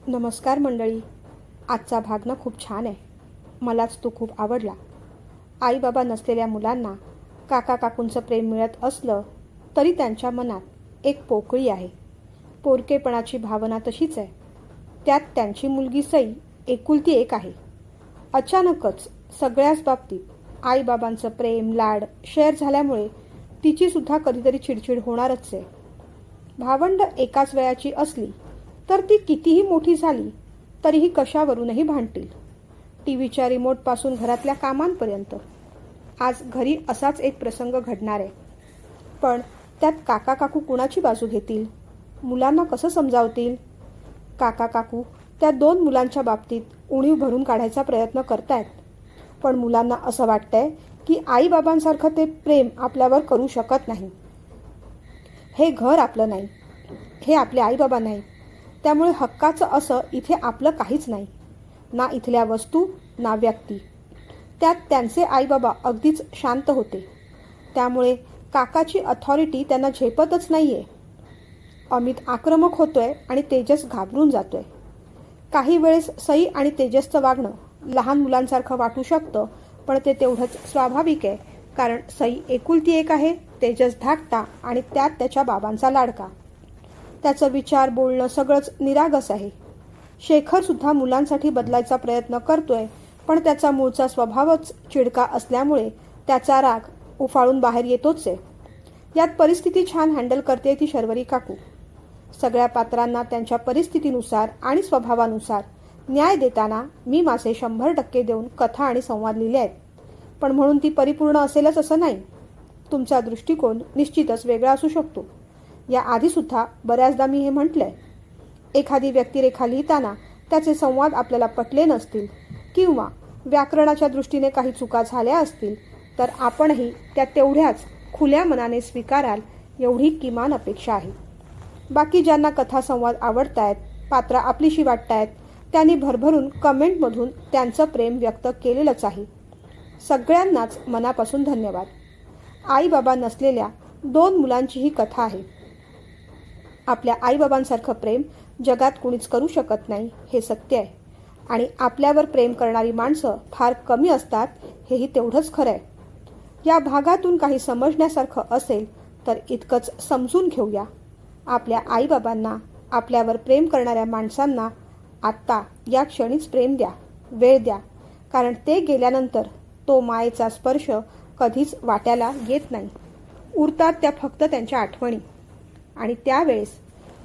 नमस्कार मंडळी. आजचा भाग ना खूप छान आहे. मलाच तो खूप आवडला. आई बाबा नसलेल्या मुलांना काका काकूंचं प्रेम मिळत असलं तरी त्यांच्या मनात एक पोकळी आहे. पोरकेपणाची भावना तशीच आहे. त्यात त्यांची मुलगी सई एकुलती एक आहे. अचानकच सगळ्याच बाबतीत आई बाबांचं प्रेम लाड शेअर झाल्यामुळे तिची सुद्धा कधीतरी चिडचिड होणारच आहे. भावंड एकाच वयाची असली तर ती कितीही मोठी झाली तरीही कशावरूनही भांडतील. टीव्हीच्या रिमोटपासून घरातल्या कामांपर्यंत. आज घरी असाच एक प्रसंग घडणार आहे. पण त्यात काका काकू कुणाची बाजू घेतील? मुलांना कसं समजावतील? काका काकू त्या दोन मुलांच्या बाबतीत उणीव भरून काढायचा प्रयत्न करतायत. पण मुलांना असं वाटतंय की आईबाबांसारखं ते प्रेम आपल्यावर करू शकत नाही. हे घर आपलं नाही, हे आपले आईबाबा नाही. त्यामुळे हक्काचं असं इथे आपलं काहीच नाही. ना इथल्या वस्तू ना व्यक्ती. त्यात त्यांचे आईबाबा अगदीच शांत होते. त्यामुळे काकाची अथॉरिटी त्यांना झेपतच नाहीये. अमित आक्रमक होतोय आणि तेजस घाबरून जातोय. काही वेळेस सई आणि तेजसचं वागणं लहान मुलांसारखं वाटू शकतं, पण ते तेवढंच स्वाभाविक आहे. कारण सई एकुलती एक आहे, तेजस धाकटा आणि त्यात त्याच्या बाबांचा लाडका. त्याचं विचार बोलणं सगळंच निरागस आहे. शेखर सुद्धा मुलांसाठी बदलायचा प्रयत्न करतोय, पण त्याचा मूळचा स्वभावच चिडका असल्यामुळे त्याचा राग उफाळून बाहेर येतोच आहे. यात परिस्थिती छान हँडल करते ती शर्वरी काकू. सगळ्या पात्रांना त्यांच्या परिस्थितीनुसार आणि स्वभावानुसार न्याय देताना मी माझे 100% देऊन कथा आणि संवाद लिहिले आहेत. पण म्हणून ती परिपूर्ण असेलच असं नाही. तुमचा दृष्टिकोन निश्चितच वेगळा असू शकतो. या आधीसुद्धा बऱ्याचदा मी हे म्हटलंय. एखादी व्यक्तिरेखा लिहिताना त्याचे संवाद आपल्याला पटले नसतील किंवा व्याकरणाच्या दृष्टीने काही चुका झाल्या असतील तर आपणही त्या तेवढ्याच खुल्या मनाने स्वीकाराल एवढी किमान अपेक्षा आहे. बाकी ज्यांना कथा संवाद आवडतायत, पात्र आपलीशी वाटतायत, त्यांनी भरभरून कमेंटमधून त्यांचं प्रेम व्यक्त केलेलंच आहे. सगळ्यांनाच मनापासून धन्यवाद. आई बाबा नसलेल्या दोन मुलांची ही कथा आहे. आपल्या आईबाबांसारखं प्रेम जगात कुणीच करू शकत नाही हे सत्य आहे. आणि आपल्यावर प्रेम करणारी माणसं फार कमी असतात हेही तेवढंच खरं आहे. या भागातून काही समजण्यासारखं असेल तर इतकंच समजून घेऊया. आपल्या आईबाबांना, आपल्यावर प्रेम करणाऱ्या माणसांना आत्ता या क्षणीच प्रेम द्या, वेळ द्या. कारण ते गेल्यानंतर तो मायेचा स्पर्श कधीच वाट्याला येत नाही. उरतात त्या फक्त त्यांच्या आठवणी. आणि त्यावेळेस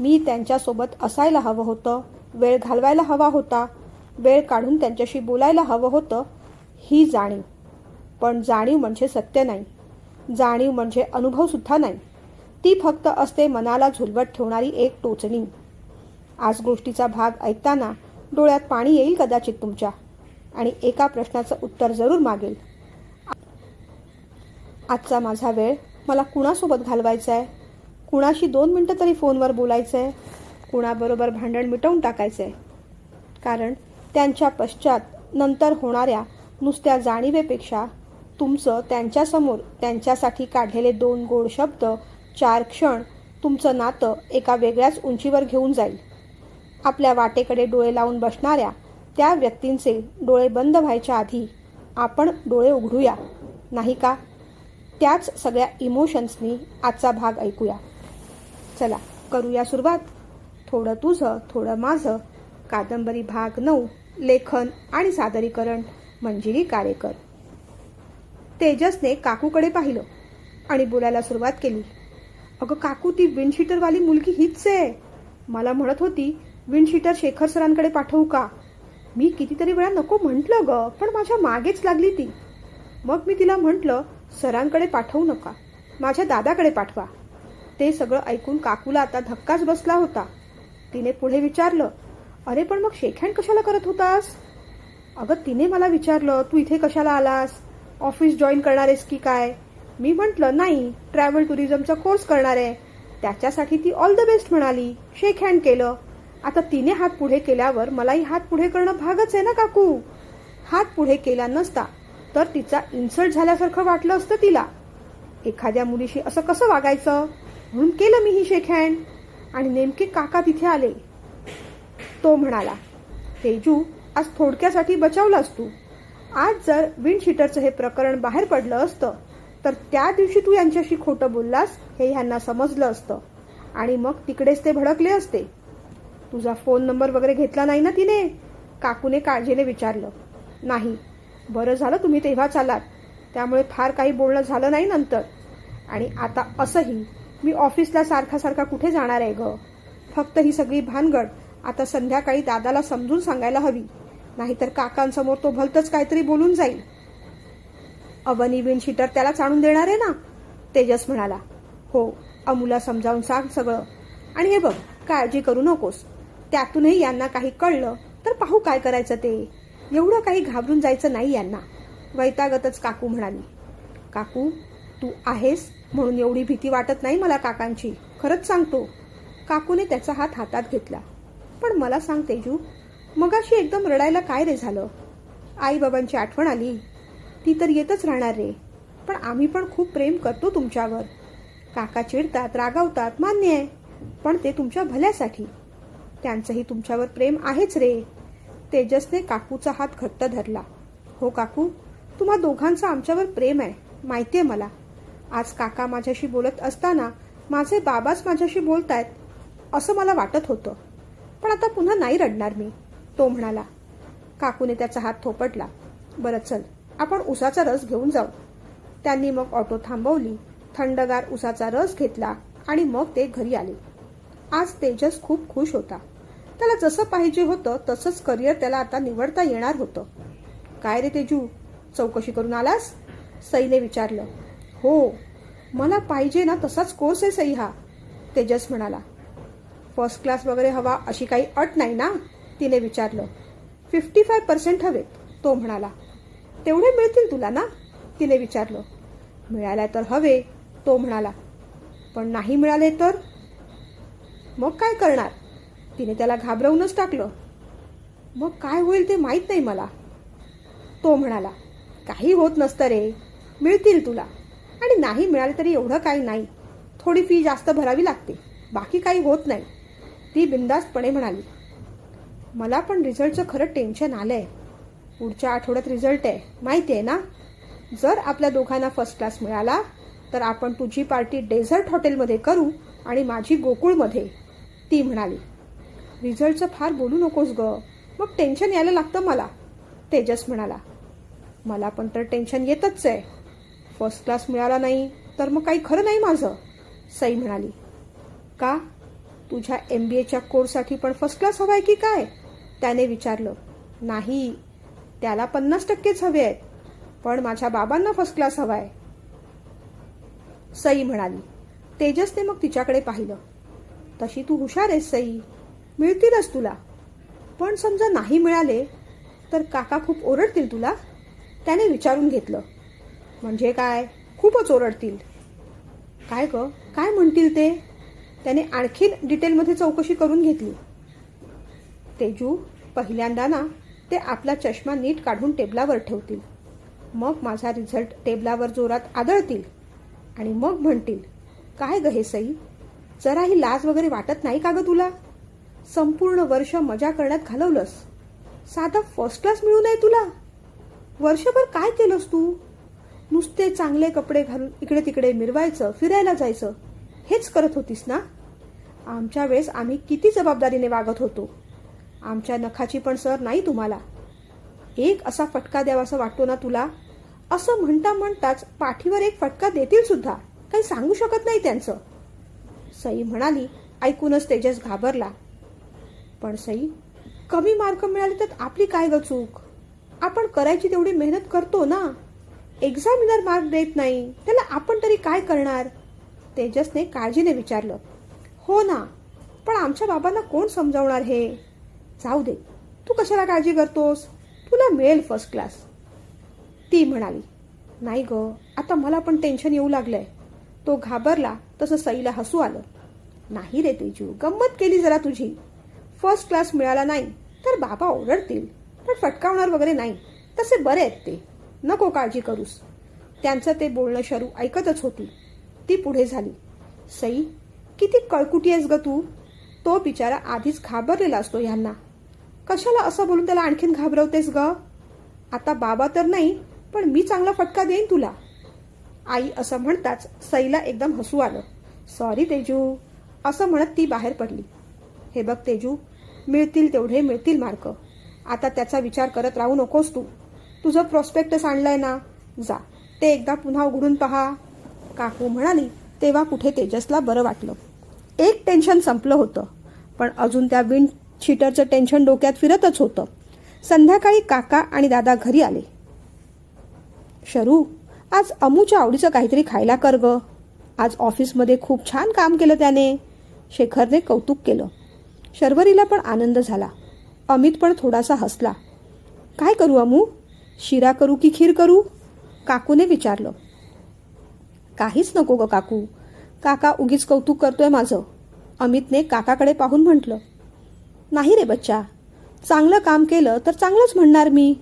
मी त्यांच्यासोबत असायला हवं होतं, वेळ घालवायला हवा होता, वेळ काढून त्यांच्याशी बोलायला हवं होतं, ही जाणीव. पण जाणीव म्हणजे सत्य नाही. जाणीव म्हणजे अनुभवसुद्धा नाही. ती फक्त असते मनाला झुलवत ठेवणारी एक टोचणी. आज गोष्टीचा भाग ऐकताना डोळ्यात पाणी येईल कदाचित तुमच्या. आणि एका प्रश्नाचं उत्तर जरूर मागेल. आजचा माझा वेळ मला कुणासोबत घालवायचा आहे? कुणाशी 2 मिनिटं तरी फोनवर बोलायचं आहे? कुणाबरोबर भांडण मिटवून टाकायचं आहे? कारण त्यांच्या पश्चात नंतर होणाऱ्या नुसत्या जाणीवेपेक्षा तुमचं त्यांच्यासमोर त्यांच्यासाठी काढलेले 2 गोड शब्द, 4 क्षण तुमचं नातं एका वेगळ्याच उंचीवर घेऊन जाईल. आपल्या वाटेकडे डोळे लावून बसणाऱ्या त्या व्यक्तींचे डोळे बंद व्हायच्या आधी आपण डोळे उघडूया, नाही का? त्याच सगळ्या इमोशन्सनी आजचा भाग ऐकूया. चला करूया सुरुवात. थोडं तुझं थोडं माझं, कादंबरी भाग 9. लेखन आणि सादरीकरण मंजिरी कारेकर. तेजसने काकूकडे पाहिलं आणि बोलायला सुरुवात केली. अगं काकू, ती विंडशीटरवाली मुलगी हीच आहे. मला म्हणत होती विंडशीटर शेखर सरांकडे पाठवू का? मी कितीतरी वेळा नको म्हटलं ग, पण माझ्या मागेच लागली ती. मग मी तिला म्हटलं सरांकडे पाठवू नका, माझ्या दादाकडे पाठवा. ते सगळं ऐकून काकूला आता धक्काच बसला होता. तिने पुढे विचारलं, अरे पण मग शेकहँड कशाला करत होतास? अगं तिने मला विचारलं, तू इथे कशाला आलास? ऑफिस जॉईन करणार आहेस की काय? मी म्हटलं नाही, ट्रॅव्हल टुरिझमचा कोर्स करणार आहे. त्याच्यासाठी ती ऑल द बेस्ट म्हणाली, शेकहँड केलं. आता तिने हात पुढे केल्यावर मलाही हात पुढे करणं भागच आहे ना काकू. हात पुढे केला नसता तर तिचा इन्सल्ट झाल्यासारखं वाटलं असतं तिला. एखाद्या मुलीशी असं कसं वागायचं? म्हणून केलं मी ही शेकहँड. आणि नेमके काका तिथे आले. तो म्हणाला. तेजू, आज थोडक्यासाठी बचावलास तू. आज जर विंडशीटरचं हे प्रकरण बाहेर पडलं असतं तर त्या दिवशी तू यांच्याशी खोटं बोललास हे ह्यांना समजलं असतं आणि मग तिकडेच ते भडकले असते. तुझा फोन नंबर वगैरे घेतला नाही ना तिने? काकूने काळजीने विचारलं. नाही. बरं झालं तुम्ही तेव्हाच आलात, त्यामुळे फार काही बोलणं झालं नाही नंतर. आणि आता असंही मी ऑफिसला सारखा सारखा कुठे जाणार आहे ग. फक्त ही सगळी भानगड आता संध्याकाळी दादाला समजून सांगायला हवी, नाहीतर काकांसमोर तो भलतंच काहीतरी बोलून जाईल. अवनी विंडशीटर त्यालाच आणून देणार आहे ना? तेजस म्हणाला. हो, अमूला समजावून सांग सगळं. आणि हे बघ, काळजी करू नकोस. त्यातूनही यांना काही कळलं तर पाहू काय करायचं ते. एवढं काही घाबरून जायचं नाही यांना. वैतागतच काकू म्हणाली. काकू, तू आहेस म्हणून एवढी भीती वाटत नाही मला काकांची, खरंच सांगतो. काकूने त्याचा हात हातात घेतला. पण मला सांग तेजू, मगाशी एकदम रडायला काय रे झालं? आई बाबांची आठवण आली? ती तर येतच राहणार रे, पण आम्ही पण खूप प्रेम करतो तुमच्यावर. काका चिडतात, रागावतात, मान्य आहे, पण ते तुमच्या भल्यासाठी. त्यांचंही तुमच्यावर प्रेम आहेच रे. तेजसने काकूचा हात घट्ट धरला. हो काकू, तुम्हा दोघांचं आमच्यावर प्रेम आहे, माहिती आहे मला. आज काका माझ्याशी बोलत असताना माझे बाबाच माझ्याशी बोलतायत असं मला वाटत होतं. पण आता पुन्हा नाही रडणार मी, तो म्हणाला. काकूने त्याचा हात थोपटला. बरं चल, आपण उसाचा रस घेऊन जाऊ. त्यांनी मग ऑटो थांबवली, थंडगार उसाचा रस घेतला आणि मग ते घरी आले. आज तेजस खूप खुश होता. त्याला जसं पाहिजे होतं तसंच करिअर त्याला आता निवडता येणार होतं. काय रे तेजू, चौकशी करून आलास? सईने विचारलं. हो, मला पाहिजे ना तसाच कोर्स आहे सई हा, तेजस म्हणाला. फर्स्ट क्लास वगैरे हवा अशी काही अट नाही ना? तिने विचारलं. 55% हवेत, तो म्हणाला. तेवढे मिळतील तुला ना? तिने विचारलं. मिळाल्या तर हवे, तो म्हणाला. पण नाही मिळाले तर? मग काय करणार? तिने त्याला घाबरवूनच टाकलं. मग काय होईल ते माहीत नाही मला, तो म्हणाला. काही होत नसतं रे, मिळतील तुला. आणि नाही मिळाले तरी एवढं काही नाही, थोडी फी जास्त भरावी लागते, बाकी काही होत नाही, ती बिनधास्तपणे म्हणाली. मला पण रिझल्टचं खरं टेन्शन आलंय. पुढच्या आठवड्यात रिझल्ट आहे, माहिती आहे ना? जर आपल्या दोघांना फर्स्ट क्लास मिळाला तर आपण तुझी पार्टी डेझर्ट हॉटेलमध्ये करू आणि माझी गोकुळमध्ये, ती म्हणाली. रिझल्टचं फार बोलू नकोस ग, मग टेन्शन यायला लागतं मला, तेजस म्हणाला. मला पण तर टेन्शन येतच आहे. फर्स्ट क्लास मिळाला नाही तर मग काही खरं नाही माझं, सई म्हणाली. का? तुझ्या MBAच्या कोर्ससाठी पण फर्स्ट क्लास हवाय की काय? त्याने विचारलं. नाही, त्याला 50%च हवे आहेत, पण माझ्या बाबांना फर्स्ट क्लास हवाय, सई म्हणाली. तेजसने मग तिच्याकडे पाहिलं. तशी तू हुशार आहेस सई, मिळतीलच तुला. पण समजा नाही मिळाले तर काका खूप ओरडतील तुला, त्याने विचारून घेतलं. म्हणजे काय? खूपच ओरडतील. काय ग, काय म्हणतील ते? त्याने आणखीन डिटेलमध्ये चौकशी करून घेतली. तेजू, पहिल्यांदा ना ते आपला चष्मा नीट काढून टेबलावर ठेवतील, मग माझा रिझल्ट टेबलावर जोरात आदळतील आणि मग म्हणतील, काय ग हे सई, जराही लाज वगैरे वाटत नाही का ग तुला? संपूर्ण वर्ष मजा करण्यात घालवलंस, साधा फर्स्ट क्लास मिळू नये तुला? वर्षभर काय केलंस तू? नुसते चांगले कपडे घालून इकडे तिकडे मिरवायचं, फिरायला जायचं, हेच करत होतीस ना? आमच्या वेळेस आम्ही किती जबाबदारीने वागत होतो. आमच्या नखाची पण सर नाही तुम्हाला. एक असा फटका द्यावासा वाटतो ना तुला? असं म्हणता म्हणताच पाठीवर एक फटका देतील सुद्धा, काही सांगू शकत नाही त्यांचं, सई म्हणाली. ऐकूनच तेजस घाबरला. पण सई, कमी मार्क मिळाले तर आपली काय ग चूक? आपण करायची तेवढी मेहनत करतो ना. एक्झामिनर मार्क देत नाही त्याला आपण तरी काय करणार, तेजसने काळजीने विचारलं. हो ना, पण आमच्या बाबांना कोण समजावणार हे? जाऊ दे, तू कशाला काळजी करतोस, तुला मिळेल फर्स्ट क्लास, ती म्हणाली. नाही ग, आता मला पण टेन्शन येऊ लागलंय, तो घाबरला. तसं सईला हसू आलं. नाही रे तेजू, गंमत केली जरा तुझी. फर्स्ट क्लास मिळाला नाही तर बाबा ओरडतील, पण फटकावणार वगैरे नाही, तसे बरे आहेत ते, नको काळजी करूस. त्यांचं ते बोलणं शरू ऐकतच होती. ती पुढे झाली. सई, किती कळकुटी आहेस ग तू. तो बिचारा आधीच घाबरलेला असतो ह्यांना, कशाला असं बोलून त्याला आणखीन घाबरवतेस ग? आता बाबा तर नाही, पण मी चांगला फटका देईन तुला. आई असं म्हणताच सईला एकदम हसू आलं. सॉरी तेजू, असं म्हणत ती बाहेर पडली. हे बघ तेजू, मिळतील तेवढे मिळतील मार्क. आता त्याचा विचार करत राहू नकोस तू. तुझं प्रॉस्पेक्टस आणलंय ना, जा ते एकदा पुन्हा उघडून पहा, काकू म्हणाली. तेव्हा कुठे तेजसला बरं वाटलं. एक टेन्शन संपलं होतं, पण अजून त्या विंड शीटरचं टेन्शन डोक्यात फिरतच होतं. संध्याकाळी काका आणि दादा घरी आले. शरू, आज अमूच्या आवडीचं काहीतरी खायला कर ग. आज ऑफिसमध्ये खूप छान काम केलं त्याने. शेखरने कौतुक केलं. शर्वरीला पण आनंद झाला. अमित पण थोडासा हसला. काय करू अमू, शिरा करू की खीर करू? काकूने विचारलं. काहीच नको ग काकू, काका उगीच कौतुक करतोय माझं. अमितने काकाकडे पाहून म्हटलं. नाही रे बच्चा, चांगलं काम केलं तर चांगलंच म्हणणार मी,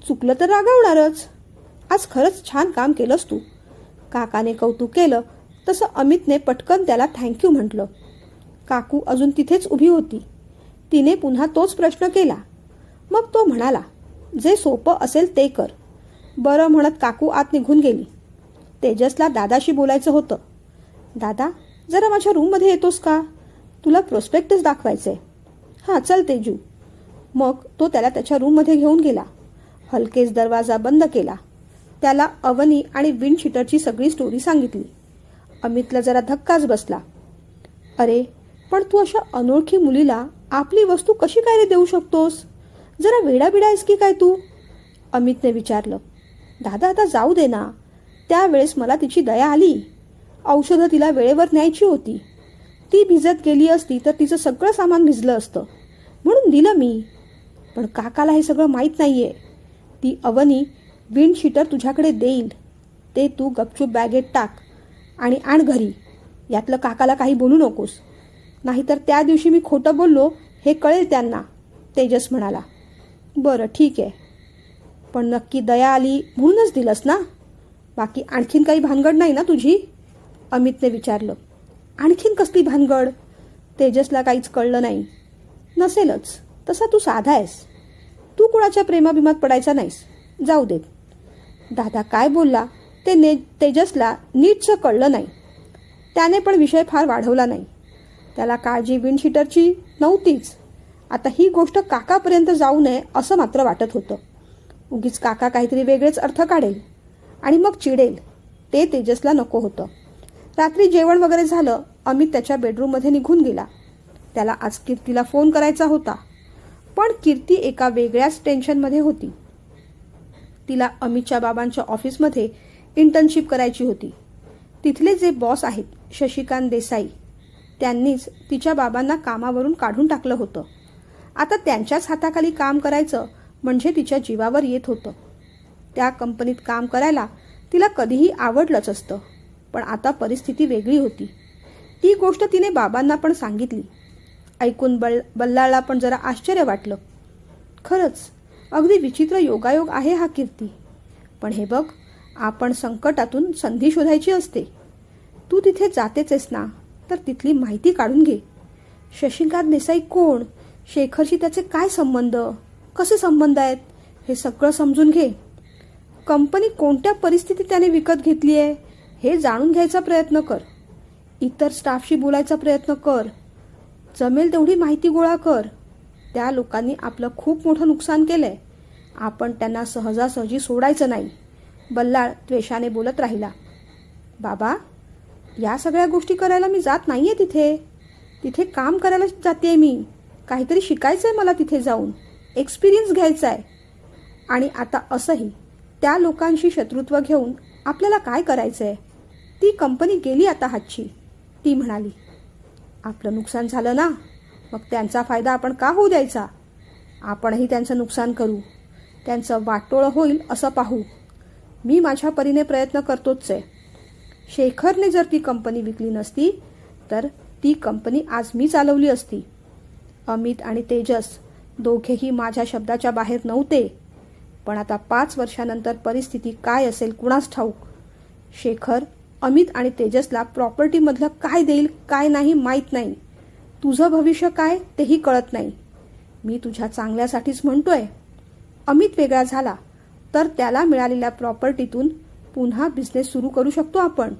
चुकलं तर रागावणारच. आज खरंच छान काम केलंस तू. काकाने कौतुक केलं तसं अमितने पटकन त्याला थँक्यू म्हटलं. काकू अजून तिथेच उभी होती. तिने पुन्हा तोच प्रश्न केला. मग तो म्हणाला, जे सोपं असेल ते कर. बरं म्हणत काकू आत निघून गेली. तेजसला दादाशी बोलायचं होतं. दादा, जरा माझ्या रूममध्ये येतोस का? तुला प्रोस्पेक्टस दाखवायचंय. हां चल तेजू. मग तो त्याला त्याच्या रूममध्ये घेऊन गेला. हलकेच दरवाजा बंद केला. त्याला अवनी आणि विंड शीटरची सगळी स्टोरी सांगितली. अमितला जरा धक्काच बसला. अरे, पण तू अशा अनोळखी मुलीला आपली वस्तू कशी काय रे देऊ शकतोस? जरा वेडाबिडा आहेस की काय तू? अमितने विचारलं. दादा आता जाऊ दे ना. त्यावेळेस मला तिची दया आली. औषधं तिला वेळेवर न्यायची होती. ती भिजत गेली असती तर तिचं सगळं सामान भिजलं असतं, म्हणून दिलं मी. पण काकाला हे सगळं माहीत नाहीये. ती अवनी विंड शीटर तुझ्याकडे देईल. ते तू गपचूप बॅगेत टाक आणि आण घरी. यातलं काकाला काही बोलू नकोस, नाहीतर त्या दिवशी मी खोटं बोललो हे कळेल त्यांना, तेजस म्हणाला. बरं ठीक आहे, पण नक्की दया आली म्हणूनच दिलंस ना? बाकी आणखीन काही भानगड नाही ना तुझी? अमितने विचारलं. आणखीन कसली भानगड? तेजसला काहीच कळलं नाही. नसेलच, तसा तू साधा आहेस. तू कुणाच्या प्रेमाभिमात पडायचा नाहीस. जाऊ देत. दादा काय बोलला ते तेजसला नीटचं कळलं नाही. त्याने पण विषय फार वाढवला नाही. त्याला काळजी विंड शीटरची नव्हतीच. आता ही गोष्ट काकापर्यंत जाऊ नये असं मात्र वाटत होतं. उगीच काका काहीतरी वेगळेच अर्थ काढेल आणि मग चिडेल. ते तेजसला नको होतं. रात्री जेवण वगैरे झालं. अमित त्याच्या बेडरूममध्ये निघून गेला. त्याला आज कीर्तीला फोन करायचा होता, पण कीर्ती एका वेगळ्याच टेन्शनमध्ये होती. तिला अमितच्या बाबांच्या ऑफिसमध्ये इंटर्नशिप करायची होती. तिथले जे बॉस आहेत शशिकांत देसाई, त्यांनीच तिच्या बाबांना कामावरून काढून टाकलं होतं. आता त्यांच्याच हाताखाली काम करायचं म्हणजे तिच्या जीवावर येत होतं. त्या कंपनीत काम करायला तिला कधीही आवडलंच असतं, पण आता परिस्थिती वेगळी होती. ती गोष्ट तिने बाबांना पण सांगितली. ऐकून बल्लाळला पण जरा आश्चर्य वाटलं. खरंच अगदी विचित्र योगायोग आहे हा कीर्ती. पण हे बघ, आपण संकटातून संधी शोधायची असते. तू तिथे जातेच आहेस ना, तर तिथली माहिती काढून घे. शशिकांत देसाई कोण? शेखरशी त्याचे काय संबंध, कसे संबंध आहेत, हे सगळं समजून घे. कंपनी कोणत्या परिस्थितीत त्याने विकत घेतली आहे हे जाणून घ्यायचा प्रयत्न कर. इतर स्टाफशी बोलायचा प्रयत्न कर. जमेल तेवढी माहिती गोळा कर. त्या लोकांनी आपलं खूप मोठं नुकसान केलंय. आपण त्यांना सहजासहजी सोडायचं नाही. बल्लाळ द्वेषाने बोलत राहिला. बाबा, या सगळ्या गोष्टी करायला मी जात नाहीये तिथे. तिथे काम करायला जाते मी. काहीतरी शिकायचं आहे मला तिथे जाऊन. एक्सपिरियन्स घ्यायचा आहे. आणि आता असंही त्या लोकांशी शत्रुत्व घेऊन आपल्याला काय करायचं आहे? ती कंपनी गेली आता हातची, ती म्हणाली. आपलं नुकसान झालं ना, मग त्यांचा फायदा आपण का होऊ द्यायचा? आपणही त्यांचं नुकसान करू. त्यांचं वाटोळं होईल असं पाहू. मी माझ्या परीने प्रयत्न करतोच आहे. शेखरने जर ती कंपनी विकली नसती तर ती कंपनी आज मी चालवली असती. अमित आणि तेजस दोघेही माझ्या शब्दाच्या बाहेर नव्हते. पण आता 5 वर्षानंतर परिस्थिती काय असेल कुणास ठाऊक. शेखर अमित आणि तेजसला प्रॉपर्टीमधलं काय देईल काय नाही माहीत नाही. तुझं भविष्य काय तेही कळत नाही. मी तुझ्या चांगल्यासाठीच म्हणतोय. अमित वेगळा झाला तर त्याला मिळालेल्या प्रॉपर्टीतून पुन्हा बिझनेस सुरू करू शकतो आपण.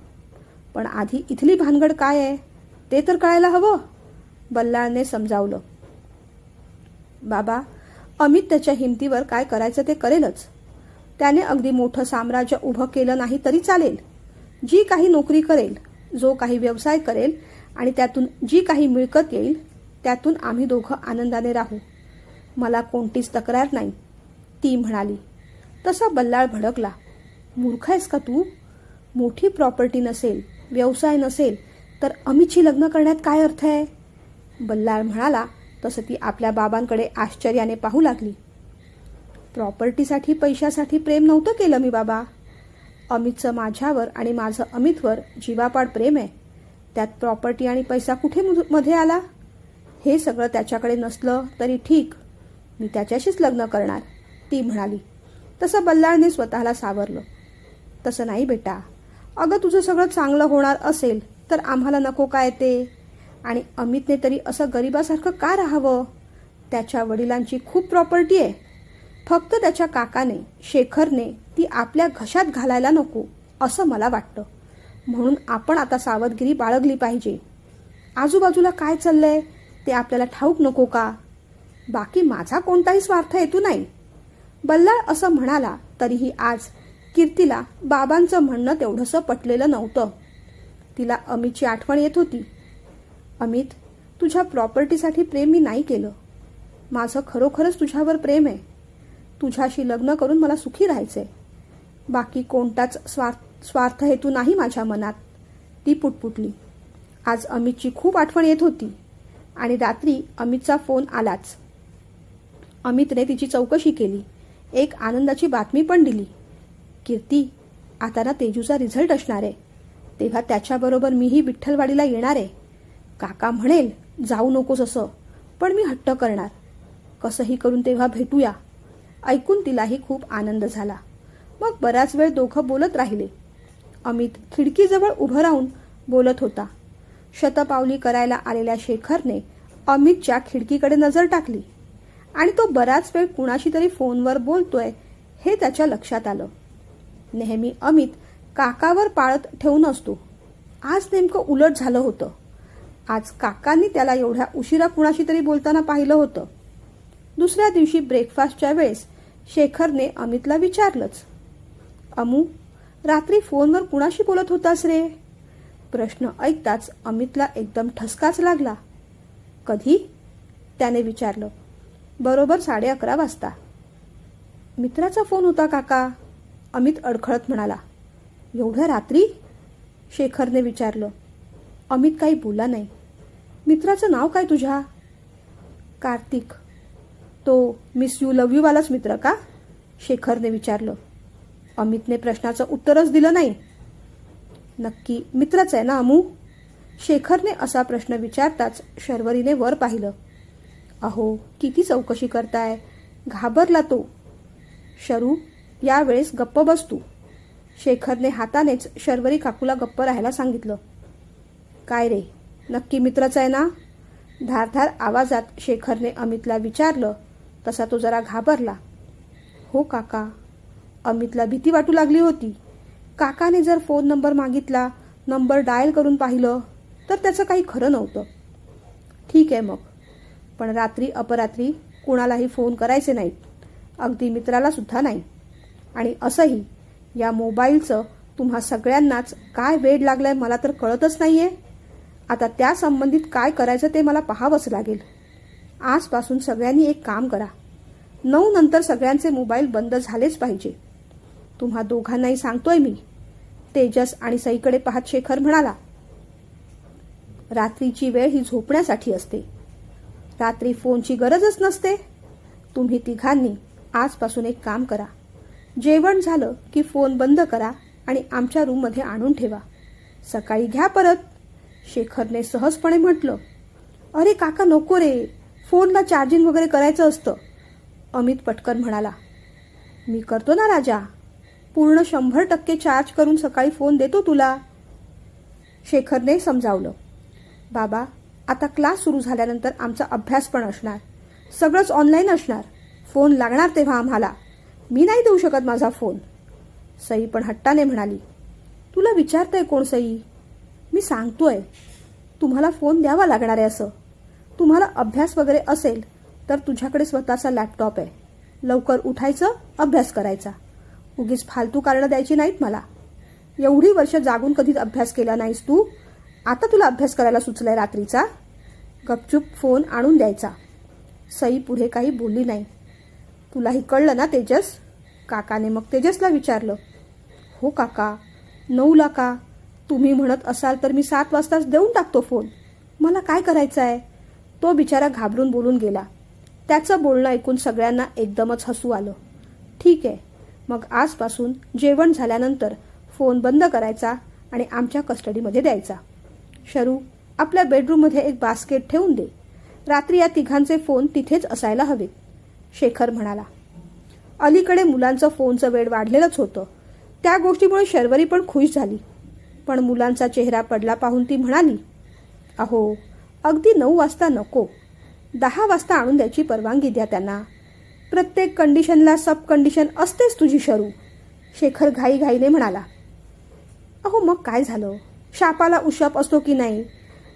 पण आधी इथली भानगड काय आहे ते तर कळायला हवं, बल्लाळने समजावलं. बाबा, अमित त्याच्या हिमतीवर काय करायचं ते करेलच. त्याने अगदी मोठं साम्राज्य उभं केलं नाही तरी चालेल. जी काही नोकरी करेल, जो काही व्यवसाय करेल आणि त्यातून जी काही मिळकत येईल त्यातून आम्ही दोघं आनंदाने राहू. मला कोणतीच तक्रार नाही, ती म्हणाली. तसा बल्लाळ भडकला. मूर्ख आहेस का तू? मोठी प्रॉपर्टी नसेल, व्यवसाय नसेल तर अमितशी लग्न करण्यात काय अर्थ आहे? बल्लाळ म्हणाला तसं ती आपल्या बाबांकडे आश्चर्याने पाहू लागली. प्रॉपर्टीसाठी पैशासाठी प्रेम नव्हतं केलं मी बाबा. अमितचं माझ्यावर आणि माझं अमितवर जीवापाड प्रेम आहे. त्यात प्रॉपर्टी आणि पैसा कुठे मध्ये आला? हे सगळं त्याच्याकडे नसलं तरी ठीक, मी त्याच्याशीच लग्न करणार, ती म्हणाली. तसं बल्लाळने स्वतःला सावरलं. तसं नाही बेटा, अगं तुझं सगळं चांगलं होणार असेल तर आम्हाला नको काय ते? आणि अमितने तरी असं गरिबासारखं का राहावं? त्याच्या वडिलांची खूप प्रॉपर्टी आहे. फक्त त्याच्या काकाने, शेखरने ती आपल्या घशात घालायला नको असं मला वाटतं. म्हणून आपण आता सावधगिरी बाळगली पाहिजे. आजूबाजूला काय चाललंय ते आपल्याला ठाऊक नको का? बाकी माझा कोणताही स्वार्थ हेतू नाही. बल्लाळ असं म्हणाला तरीही आज कीर्तीला बाबांचं म्हणणं तेवढंसं पटलेलं नव्हतं. तिला अमितची आठवण येत होती. अमित, तुझ्या प्रॉपर्टीसाठी प्रेम मी नाही केलं. माझं खरोखरच तुझ्यावर प्रेम आहे. तुझ्याशी लग्न करून मला सुखी राहायचंय. बाकी कोणताच स्वार्थ हेतू नाही माझ्या मनात, ती पुटपुटली. आज अमितची खूप आठवण येत होती आणि रात्री अमितचा फोन आलाच. अमितने तिची चौकशी केली. एक आनंदाची बातमी पण दिली. कीर्ती, आता ना तेजूचा रिझल्ट असणार आहे, तेव्हा त्याच्याबरोबर मीही विठ्ठलवाडीला येणार आहे. काका म्हणेल जाऊ नकोस असं, पण मी हट्ट करणार. कसंही करून तेव्हा भेटूया. ऐकून तिलाही खूप आनंद झाला. मग बराच वेळ दोघं बोलत राहिले. अमित खिडकीजवळ उभं राहून बोलत होता. शतपावली करायला आलेल्या शेखरने अमितच्या खिडकीकडे नजर टाकली आणि तो बराच वेळ कुणाशी तरी फोनवर बोलतोय हे त्याच्या लक्षात आलं. नेहमी अमित काकावर पाळत ठेवून असतो. आज नेमकं उलट झालं होतं. आज काकांनी त्याला एवढ्या उशिरा कुणाशी तरी बोलताना पाहिलं होतं. दुसऱ्या दिवशी ब्रेकफास्टच्या वेळेस शेखरने अमितला विचारलंच, अमू, रात्री फोनवर कुणाशी बोलत होतास रे? प्रश्न ऐकताच अमितला एकदम ठसकाच लागला. कधी? त्याने विचारलं. बरोबर 11:30 वाजता. मित्राचा फोन होता काका, अमित अडखळत म्हणाला. एवढ्या रात्री? शेखरने विचारलं. अमित काही बोलला नाही. मित्राचं नाव काय तुझ्या? कार्तिक. तो मिस यू लव्ह यू वालाच मित्र का? शेखरने विचारलं. अमितने प्रश्नाचं उत्तरच दिलं नाही. नक्की मित्रच आहे ना अमू? शेखरने असा प्रश्न विचारताच शर्वरीने वर पाहिलं. अहो, किती चौकशी करताय? घाबरला तो. शरू, यावेळेस गप्प बस तू. शेखरने हातानेच शर्वरी काकूला गप्प राहायला सांगितलं. काय रे, नक्की मित्रच आहे ना? धारधार आवाजात शेखरने अमितला विचारलं. तसा तो जरा घाबरला. हो काका. अमितला भीती वाटू लागली होती. काकाने जर फोन नंबर मागितला, नंबर डायल करून पाहिलं तर त्याचं काही खरं नव्हतं. ठीक आहे मग, पण रात्री अपरात्री कुणालाही फोन करायचे नाहीत, अगदी मित्राला सुद्धा नाही. आणि असंही या मोबाईलचं तुम्हा सगळ्यांनाच काय वेड लागलंय मला तर कळतच नाहीये. आता त्या संबंधित काय करायचं ते मला पाहावंच लागेल. आजपासून सगळ्यांनी एक काम करा, 9 नंतर सगळ्यांचे मोबाईल बंद झालेच पाहिजे. तुम्हा दोघांनाही सांगतोय मी. तेजस आणि सईकडे पाहत शेखर म्हणाला. रात्रीची वेळ ही झोपण्यासाठी असते. रात्री फोनची गरजच नसते. तुम्ही तिघांनी आजपासून एक काम करा. जेवण झालं की फोन बंद करा आणि आमच्या रूममध्ये आणून ठेवा. सकाळी घ्या परत, शेखरने सहजपणे म्हटलं. अरे काका नको रे, फोनला चार्जिंग वगैरे करायचं असतं, अमित पटकन म्हणाला. मी करतो ना राजा, पूर्ण 100% चार्ज करून सकाळी फोन देतो तुला, शेखरने समजावलं. बाबा, आता क्लास सुरू झाल्यानंतर आमचा अभ्यास पण असणार. सगळंच ऑनलाईन असणार. फोन लागणार तेव्हा आम्हाला. मी नाही देऊ शकत माझा फोन. सई पण हट्टाने म्हणाली. तुला विचारतंय कोण सई? मी सांगतोय तुम्हाला फोन द्यावा लागणार आहे असं. तुम्हाला अभ्यास वगैरे असेल तर तुझ्याकडे स्वतःचा लॅपटॉप आहे. लवकर उठायचं, अभ्यास करायचा. उगीच फालतू कारणं द्यायची नाहीत मला. एवढी वर्ष जागून कधीच अभ्यास केला नाहीस तू. आता तुला अभ्यास करायला सुचलाय रात्रीचा. गपचूप फोन आणून द्यायचा. सई पुढे काही बोलली नाही. तुलाही कळलं ना तेजस? काकाने मग तेजसला विचारलं. हो काका, 9ला का? तुम्ही म्हणत असाल तर मी 7 वाजताच देऊन टाकतो फोन. मला काय करायचं आहे? तो बिचारा घाबरून बोलून गेला. त्याचं बोलणं ऐकून सगळ्यांना एकदमच हसू आलं. ठीक आहे, मग आजपासून जेवण झाल्यानंतर फोन बंद करायचा आणि आमच्या कस्टडीमध्ये द्यायचा. शरू, आपल्या बेडरूममध्ये एक बास्केट ठेवून दे. रात्री या तिघांचे फोन तिथेच असायला हवेत, शेखर म्हणाला. अलीकडे मुलांचं फोनचं वेळ वाढलेलंच होतं. त्या गोष्टीमुळे शर्वरी पण खुश झाली. पण मुलांचा चेहरा पडला पाहून ती म्हणाली, अहो, अगदी 9 वाजता नको, 10 वाजता आणून द्यायची परवानगी द्या त्यांना. प्रत्येक कंडिशनला सब कंडिशन असतेच तुझी शरू, शेखर घाईघाईने म्हणाला. अहो मग काय झालं? शापाला उशाप असतो की नाही?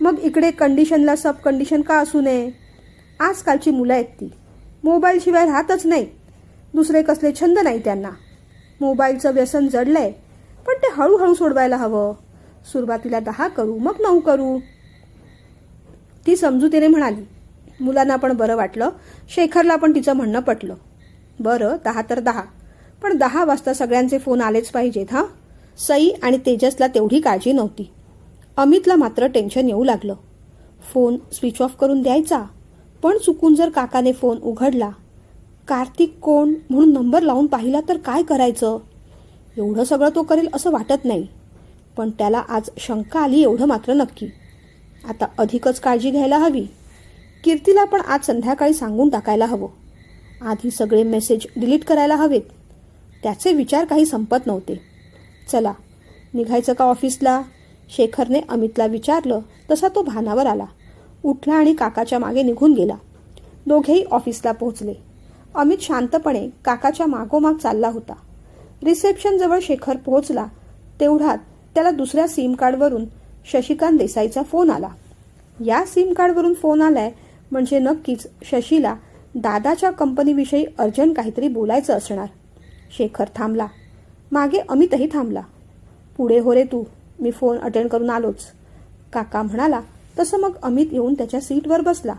मग इकडे कंडिशनला सब कंडिशन का असू नये? आजकालची मुलं आहेत ती मोबाईलशिवाय राहतच नाही. दुसरे कसले छंद नाही त्यांना. मोबाईलचं व्यसन जडलंय, पण ते हळूहळू सोडवायला हवं. सुरुवातीला 10 करू, मग 9 करू, ती समजुतीने म्हणाली. मुलांना पण बरं वाटलं. शेखरला पण तिचं म्हणणं पटलं. बरं, 10 तर 10, पण 10 वाजता सगळ्यांचे फोन आलेच पाहिजेत हां. सई आणि तेजसला तेवढी काळजी नव्हती. अमितला मात्र टेन्शन येऊ लागलं. फोन स्विच ऑफ करून द्यायचा, पण चुकून जर काकाने फोन उघडला, कार्तिक कोण म्हणून नंबर लावून पाहिला तर काय करायचं? एवढं सगळं तो करेल असं वाटत नाही, पण त्याला आज शंका आली एवढं मात्र नक्की. आता अधिकच काळजी घ्यायला हवी. कीर्तीला पण आज संध्याकाळी सांगून टाकायला हवं. आधी सगळे मेसेज डिलीट करायला हवेत. त्याचे विचार काही संपत नव्हते. चला, निघायचं का ऑफिसला? शेखरने अमितला विचारलं तसा तो भानावर आला. उठला आणि काकाच्या मागे निघून गेला. दोघेही ऑफिसला पोहोचले. अमित शांतपणे काकाच्या मागोमाग चालला होता. रिसेप्शनजवळ शेखर पोहोचला तेवढ्यात त्याला दुसऱ्या सिम कार्डवरून शशिकांत देसाईचा फोन आला. या सिम कार्डवरून फोन आलाय म्हणजे नक्कीच शशीला दादाच्या कंपनीविषयी अर्जंट काहीतरी बोलायचं असणार. शेखर थांबला. मागे अमितही थांबला. पुढे हो रे तू, मी फोन अटेंड करून आलोच, काका म्हणाला. तसं मग अमित येऊन त्याच्या सीटवर बसला.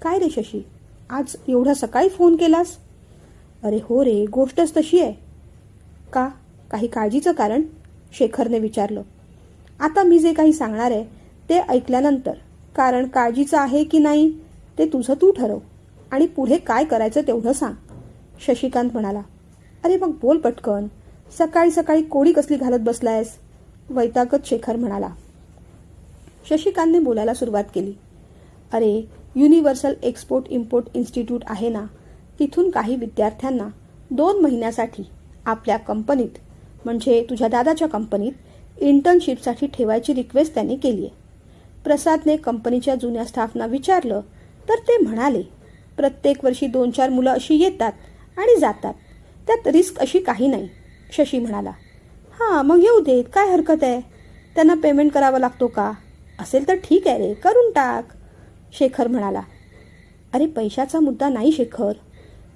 काय रे शशी, आज एवढा सकाळी फोन केलास? अरे हो रे, गोष्टच तशी आहे. का, काही काळजीचं कारण? शेखरने विचारलं. आता मी जे काही सांगणार आहे ते ऐकल्यानंतर कारण काळजीचं आहे की नाही ते तुझं तू ठरव आणि पुढे काय करायचं तेवढं सांग, शशिकांत म्हणाला. अरे मग बोल पटकन, सकाळी सकाळी कोडी कसली घालत बसलायस, वैतागत शेखर म्हणाला. शशिकांतने बोलायला सुरुवात केली. अरे, युनिव्हर्सल एक्सपोर्ट इम्पोर्ट इन्स्टिट्यूट आहे ना, तिथून काही विद्यार्थ्यांना 2 महिन्यासाठी आपल्या कंपनीत म्हणजे तुझ्या दादाच्या कंपनीत इंटर्नशिपसाठी ठेवायची रिक्वेस्ट त्यांनी केली आहे. प्रसादने कंपनीच्या जुन्या स्टाफना विचारलं तर ते म्हणाले प्रत्येक वर्षी 2-4 मुलं अशी येतात आणि जातात, त्यात रिस्क अशी काही नाही, शशी म्हणाला. हां, मग येऊ देत, काय हरकत आहे? त्यांना पेमेंट करावा लागतो का? असेल तर ठीक आहे रे, करून टाक, शेखर म्हणाला. अरे पैशाचा मुद्दा नाही शेखर,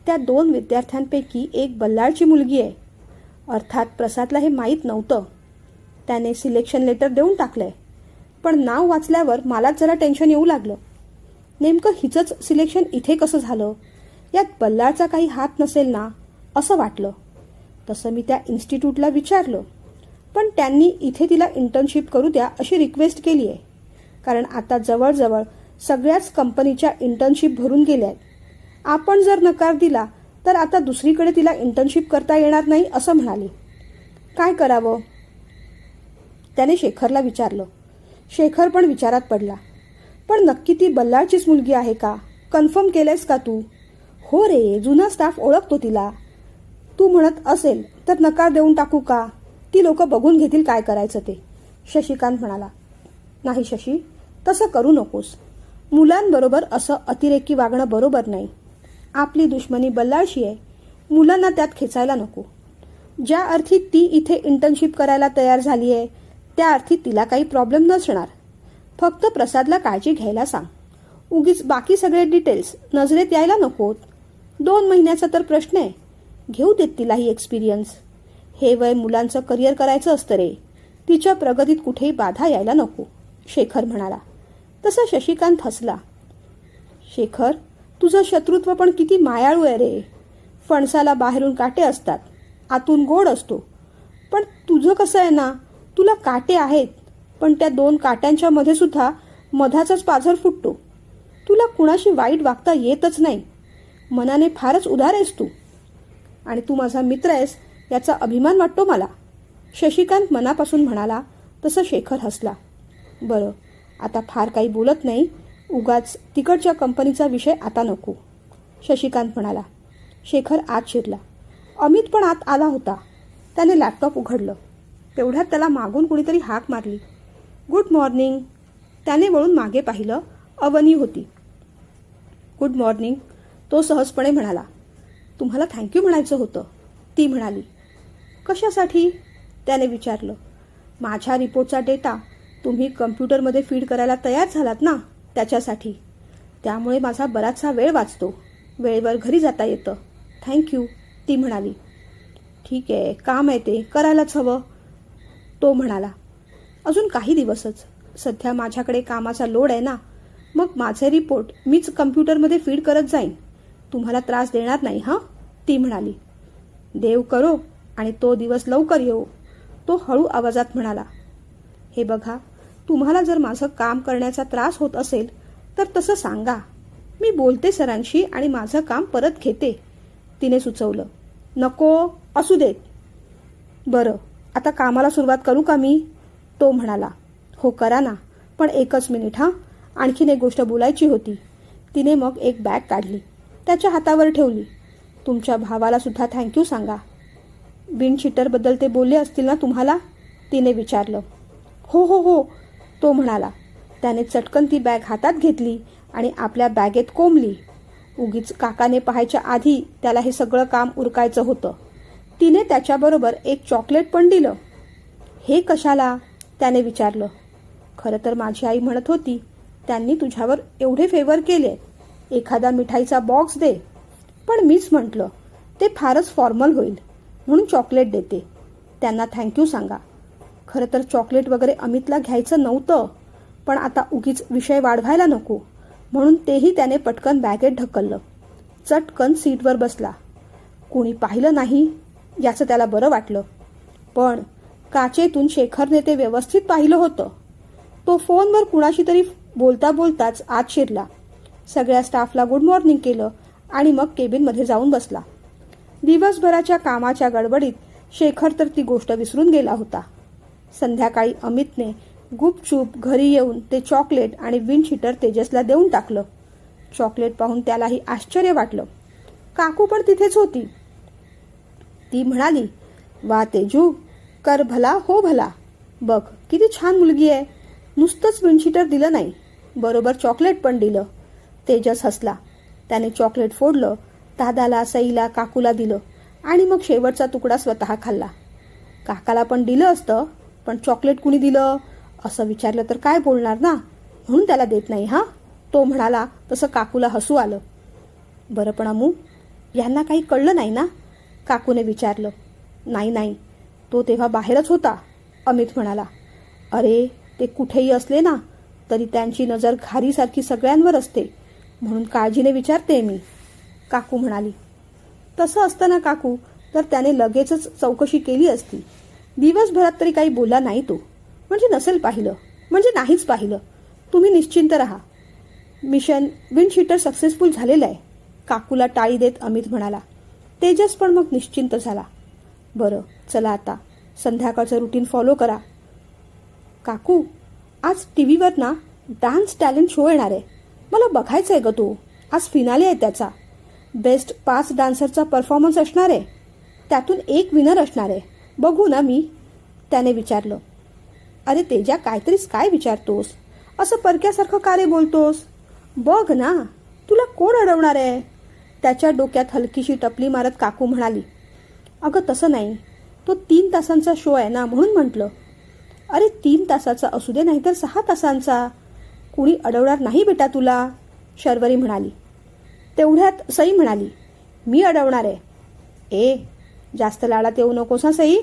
त्या 2 विद्यार्थ्यांपैकी एक बल्लाळची मुलगी आहे. अर्थात प्रसादला हे माहीत नव्हतं. त्याने सिलेक्शन लेटर देऊन टाकलंय, पण नाव वाचल्यावर मलाच जरा टेन्शन येऊ लागलं. नेमकं हिचंच सिलेक्शन इथे कसं झालं? यात बल्लाळचा काही हात नसेल ना असं वाटलं. तसं मी त्या इन्स्टिट्यूटला विचारलं, पण त्यांनी इथे तिला इंटर्नशिप करू द्या अशी रिक्वेस्ट केली आहे. कारण आता जवळजवळ सगळ्याच कंपनीच्या इंटर्नशिप भरून गेल्या आहेत. आपण जर नकार दिला तर आता दुसरीकडे तिला इंटर्नशिप करता येणार नाही असं म्हणाले. काय करावं? त्याने शेखरला विचारलं. शेखर पण विचारात पडला. पण नक्की ती बल्लाळचीच मुलगी आहे का? कन्फर्म केलंयस का तू? हो रे, जुना स्टाफ ओळखतो तिला. तू म्हणत असेल तर नकार देऊन टाकू का? ती लोक बघून घेतील काय करायचं ते, शशिकांत म्हणाला. नाही शशी, तसं करू नकोस. मुलांबरोबर असं अतिरेकी वागणं बरोबर नाही. आपली दुश्मनी बल्लाळशी आहे, मुलांना त्यात खेचायला नको. ज्या अर्थी ती इथे इंटर्नशिप करायला तयार झाली आहे त्या अर्थी तिला काही प्रॉब्लेम नसणार. फक्त प्रसादला काळजी घ्यायला सांग. उगीच बाकी सगळे डिटेल्स नजरेत यायला नकोत. 2 महिन्याचा तर प्रश्न आहे, घेऊ देत तिलाही एक्सपिरियन्स. हे वय मुलांचं करिअर करायचं असतं रे. तिच्या प्रगतीत कुठेही बाधा यायला नको, शेखर म्हणाला. तसा शशिकांत हसला. शेखर, तुझं शत्रुत्व पण किती मायाळू आहे रे. फणसाला बाहेरून काटे असतात, आतून गोड असतो. पण तुझं कसं आहे ना, तुला काटे आहेत, पण त्या 2 काट्यांच्या मध्ये सुद्धा मधाचाच पाझर फुटतो. तुला कुणाशी वाईट वागता येतच नाही. मनाने फारच उदार आहेस तू, आणि तू माझा मित्र आहेस याचा अभिमान वाटतो मला, शशिकांत मनापासून म्हणाला. तसं शेखर हसला. बरं, आता फार काही बोलत नाही, उगाच तिकडच्या कंपनीचा विषय आता नको, शशिकांत म्हणाला. शेखर आत शिरला. अमित पण आत आला होता. त्याने लॅपटॉप उघडलं. तेवढ्यात त्याला मागून कुणीतरी हाक मारली. Good morning. त्याने वळून मागे पाहिलं. अवनी होती. गुड मॉर्निंग, तो सहजपणे म्हणाला. तुम्हाला थँक्यू म्हणायचं होतं, ती म्हणाली. कशासाठी, त्याने विचारलं. माझ्या रिपोर्टचा डेटा तुम्ही कम्प्युटरमध्ये फीड करायला तयार झालात ना, त्याच्यासाठी. त्यामुळे माझा बराचसा वेळ वाचतो. वेळेवर घरी जाता येतं. थँक्यू, ती म्हणाली. ठीक आहे, काम आहे ते करायलाच हवं, तो म्हणाला. अजून काही दिवसच. सध्या माझ्याकडे कामाचा लोड आहे ना, मग माझे रिपोर्ट मीच कम्प्युटरमध्ये फीड करत जाईन. तुम्हाला त्रास देणार नाही हां, ती म्हणाली. देव करो आणि तो दिवस लवकर येऊ, तो हळू आवाजात म्हणाला. हे बघा, तुम्हाला जर माझं काम करण्याचा त्रास होत असेल तर तसं सांगा. मी बोलते सरांशी आणि माझं काम परत घेते, तिने सुचवलं. नको, असू देत. बरं, आता कामाला सुरुवात करू का मी, तो म्हणाला. हो करा ना, पण एकच मिनिट हां, आणखीन एक गोष्ट बोलायची होती. तिने मग एक बॅग काढली, त्याच्या हातावर ठेवली. तुमच्या भावाला सुद्धा थँक्यू सांगा. विंडशीटरबद्दल ते बोलले असतील ना तुम्हाला, तिने विचारलं. हो हो हो, तो म्हणाला. त्याने चटकन ती बॅग हातात घेतली आणि आपल्या बॅगेत कोंबली. उगीच काकाने पाहायच्या आधी त्याला हे सगळं काम उरकायचं होतं. तिने त्याच्याबरोबर एक चॉकलेट पण दिलं. हे कशाला, त्याने विचारलं. खरं तर माझी आई म्हणत होती, त्यांनी तुझ्यावर एवढे फेवर केले, एखादा मिठाईचा बॉक्स दे. पण मीच म्हटलं ते फारच फॉर्मल होईल, म्हणून चॉकलेट देते. त्यांना थँक्यू सांगा. खरं तर चॉकलेट वगैरे अमितला घ्यायचं नव्हतं, पण आता उगीच विषय वाढवायला नको, म्हणून तेही त्याने पटकन बॅगेत ढकललं. चटकन सीटवर बसला. कुणी पाहिलं नाही याचं त्याला बरं वाटलं. पण काचेतून शेखरने ते व्यवस्थित पाहिलं होतं. तो फोनवर कुणाशी तरी बोलता बोलताच आत शिरला. सगळ्या स्टाफला गुड मॉर्निंग केलं आणि मग केबिनमध्ये जाऊन बसला. दिवसभराच्या कामाच्या गडबडीत शेखर तर ती गोष्ट विसरून गेला होता. संध्याकाळी अमितने गुपचूप घरी येऊन ते चॉकलेट आणि विंडशीटर तेजसला देऊन टाकलं. चॉकलेट पाहून त्यालाही आश्चर्य वाटलं. काकू पण तिथेच होती. ती म्हणाली, वा तेजू, कर भला हो भला. बघ किती छान मुलगी आहे. नुसतंच विंडशीटर दिलं नाही, बरोबर चॉकलेट पण दिलं. तेजस हसला. त्याने चॉकलेट फोडलं, दादाला, सईला, काकूला दिलं आणि मग शेवटचा तुकडा स्वतः खाल्ला. काकाला पण दिलं असतं, पण चॉकलेट कुणी दिलं असं विचारलं तर काय बोलणार ना, म्हणून त्याला देत नाही हां, तो म्हणाला. तसं काकूला हसू आलं. बरं पण अमू, यांना काही कळलं नाही ना, काकूने विचारलं. नाही नाही, तो तेव्हा बाहेरच होता, अमित म्हणाला. अरे ते कुठेही असले ना तरी त्यांची नजर घारीसारखी सगळ्यांवर असते, म्हणून काळजीने विचारते मी, काकू म्हणाली. तसं असतं ना काकू, तर त्याने लगेचच चौकशी केली असती. दिवसभरात तरी काही बोलला नाही तो. म्हणजे नसेल पाहिलं, म्हणजे नाहीच पाहिलं. तुम्ही निश्चिंत राहा. मिशन विंडशीटर सक्सेसफुल झालेलं आहे, काकूला टाळी देत अमित म्हणाला. तेजस पण मग निश्चिंत झाला. बरं चला आता संध्याकाळचं रुटीन फॉलो करा. काकू, आज टीव्हीवर ना डान्स टॅलेंट शो येणार आहे, मला बघायचं आहे ग तो. आज फिनाले आहे त्याचा. बेस्ट 5 डान्सरचा परफॉर्मन्स असणार आहे, त्यातून एक विनर असणार आहे. बघू ना मी, त्याने विचारलं. अरे तेजा, काहीतरीच काय विचारतोस, असं परक्यासारखं का रे बोलतोस. बघ ना, तुला कोण अडवणार आहे? त्याच्या डोक्यात हलकीशी टपली मारत काकू म्हणाली. अगं तसं नाही, तो 3 तासांचा शो आहे ना म्हणून म्हटलं. अरे 3 तासाचा असू दे, नाहीतर 6 तासांचा. कुणी अडवणार नाही बेटा तुला, शर्वरी म्हणाली. तेवढ्यात सई म्हणाली, मी अडवणार आहे. ए, जास्त लाडात येऊ नकोस हा सई,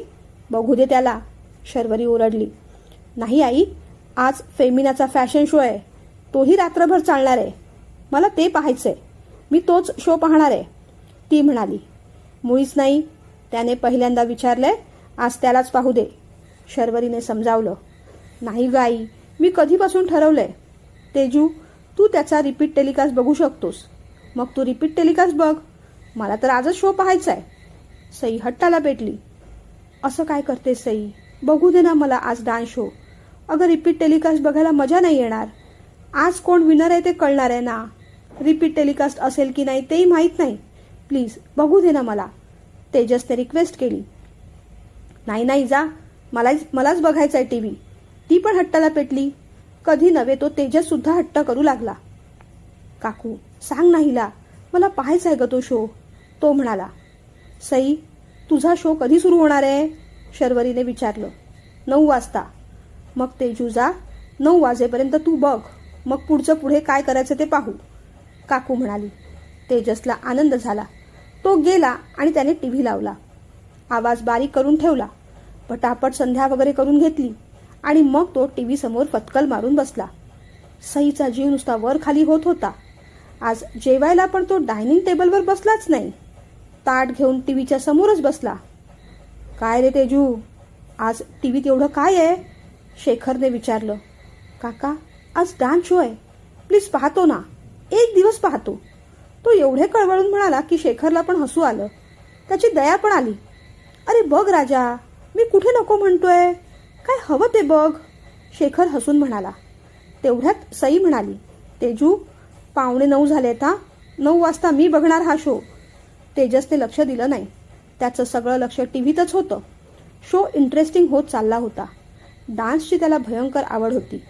बघू दे त्याला, शर्वरी ओरडली. नाही आई, आज फेमिनाचा फॅशन शो आहे, तोही रात्रभर चालणार आहे. मला ते पाहायचंय, मी तोच शो पाहणार आहे, ती म्हणाली. मुळीच नाही, त्याने पहिल्यांदा विचारलंय, आज त्यालाच पाहू दे, शर्वरीने समजावलं. नाही ग आई, मी कधीपासून ठरवलंय. तेजू, तू त्याचा रिपीट टेलिकास्ट बघू शकतोस. मग तू रिपीट टेलिकास्ट बघ, मला तर आजच शो पाहायचा आहे. सई हट्टाला पेटली. असं काय करते सई, बघू दे ना मला आज डान्स शो. अगं रिपीट टेलिकास्ट बघायला मजा नाही येणार. आज कोण विनर आहे ते कळणार आहे ना. रिपीट टेलिकास्ट असेल की नाही तेही माहीत नाही. प्लीज बघू दे ना मला, तेजसने रिक्वेस्ट केली. नाही नाही जा, मलाच बघायचा आहे टीव्ही, ती पण हट्टाला पेटली. कधी नव्हे तो तेजस सुद्धा हट्ट करू लागला. काकू सांग ना हिला, मला पाहायचा आहे ग तो शो, तो म्हणाला. सई, तुझा शो कधी सुरू होणार आहे, शर्वरीने विचारलं. 9 वाजता. मग तेजू जा, 9 वाजेपर्यंत तू बघ, मग पुढचं पुढे काय करायचं ते पाहू, काकू म्हणाली. तेजसला आनंद झाला. तो गेला आणि त्याने टीव्ही लावला. आवाज बारीक करून ठेवला. पटापट संध्या वगैरे करून घेतली आणि मग तो टीव्ही समोर पत्कल मारून बसला. सईचा जीव नुसता वर खाली होत होता. आज जेवायला पण तो डायनिंग टेबलवर बसलाच नाही, ताट घेऊन टीव्हीच्या समोरच बसला. काय रे तेजू, आज टीव्हीत एवढं काय आहे, शेखरने विचारलं. काका, आज डान्स शो आहे, प्लीज पाहतो ना, एक दिवस पाहतो, तो एवढे कळवळून म्हणाला की शेखरला पण हसू आलं. त्याची दया पण आली. अरे बघ राजा, मी कुठे नको म्हणतोय, काय हवं ते बघ, शेखर हसून म्हणाला. तेवढ्यात सई म्हणाली. तेजू, 8:45 झालेत हा, 9 वाजता मी बघणार हा शो. तेजसने लक्ष दिलं नाही. त्याचं सगळं लक्ष टीव्हीतच होतं. शो इंटरेस्टिंग होत चालला होता. डान्सची त्याला भयंकर आवड होती.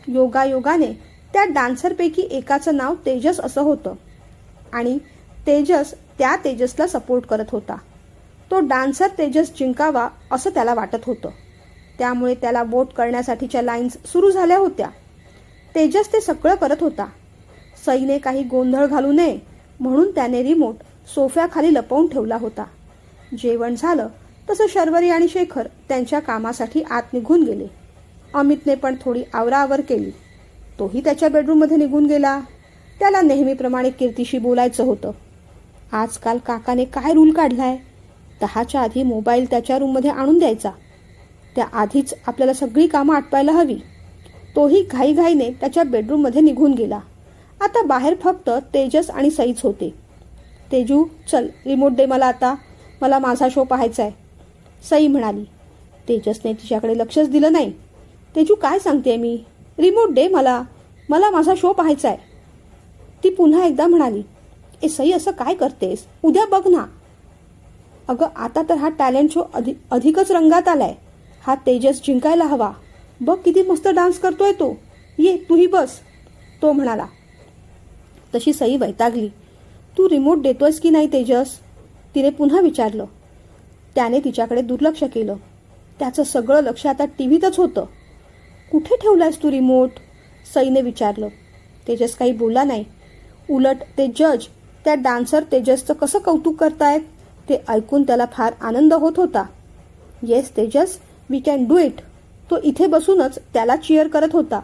योगायोगाने त्या डान्सरपैकी एकाचं नाव तेजस असं होतं आणि तेजस त्या तेजसला सपोर्ट करत होता. तो डान्सर तेजस जिंकावा असं त्याला वाटत होतं. त्यामुळे त्याला वोट करण्यासाठीच्या लाईन्स सुरू झाल्या होत्या. तेजस ते सगळं करत होता. सईने काही गोंधळ घालू नये म्हणून त्याने रिमोट सोफ्याखाली लपवून ठेवला होता. जेवण झालं तसं शर्वरी आणि शेखर त्यांच्या कामासाठी आत निघून गेले. अमितने पण थोडी आवराआवर केली. तोही त्याच्या बेडरूममध्ये निघून गेला. त्याला नेहमीप्रमाणे कीर्तीशी बोलायचं होतं. आजकाल काकाने काय रूल काढलाय, 10च्या आधी मोबाईल त्याच्या रूममध्ये आणून द्यायचा. त्या आधीच आपल्याला सगळी कामं आटपायला हवी. तोही घाईघाईने त्याच्या बेडरूममध्ये निघून गेला. आता बाहेर फक्त तेजस आणि सईच होते. तेजू, चल रिमोट दे मला आता, मला माझा शो पाहायचा आहे, सई म्हणाली. तेजसने तिच्याकडे लक्षच दिलं नाही. तेजू काय सांगते मी, रिमोट दे मला, मला माझा शो पाहायचा आहे, ती पुन्हा एकदा म्हणाली. ए सई, असं काय करतेस, उद्या बघ ना. अगं आता तर हा टॅलेंट शो अधिकच रंगात आलाय. हा तेजस जिंकायला हवा. बघ किती मस्त डान्स करतोय तो, ये तूही बस, तो म्हणाला. तशी सई वैतागली. तू रिमोट देतोयस की नाही तेजस, तिने पुन्हा विचारलं. त्याने तिच्याकडे दुर्लक्ष केलं. त्याचं सगळं लक्ष आता टीव्हीतच होतं. कुठे ठेवलायस तू रिमोट, सईने विचारलं. तेजस काही बोलला नाही. उलट ते जज त्या डान्सर तेजसचं कसं कौतुक करतायत ते ऐकून त्याला फार आनंद होत होता. Yes Tejas, we can do it, तो इथे बसूनच त्याला चिअर करत होता.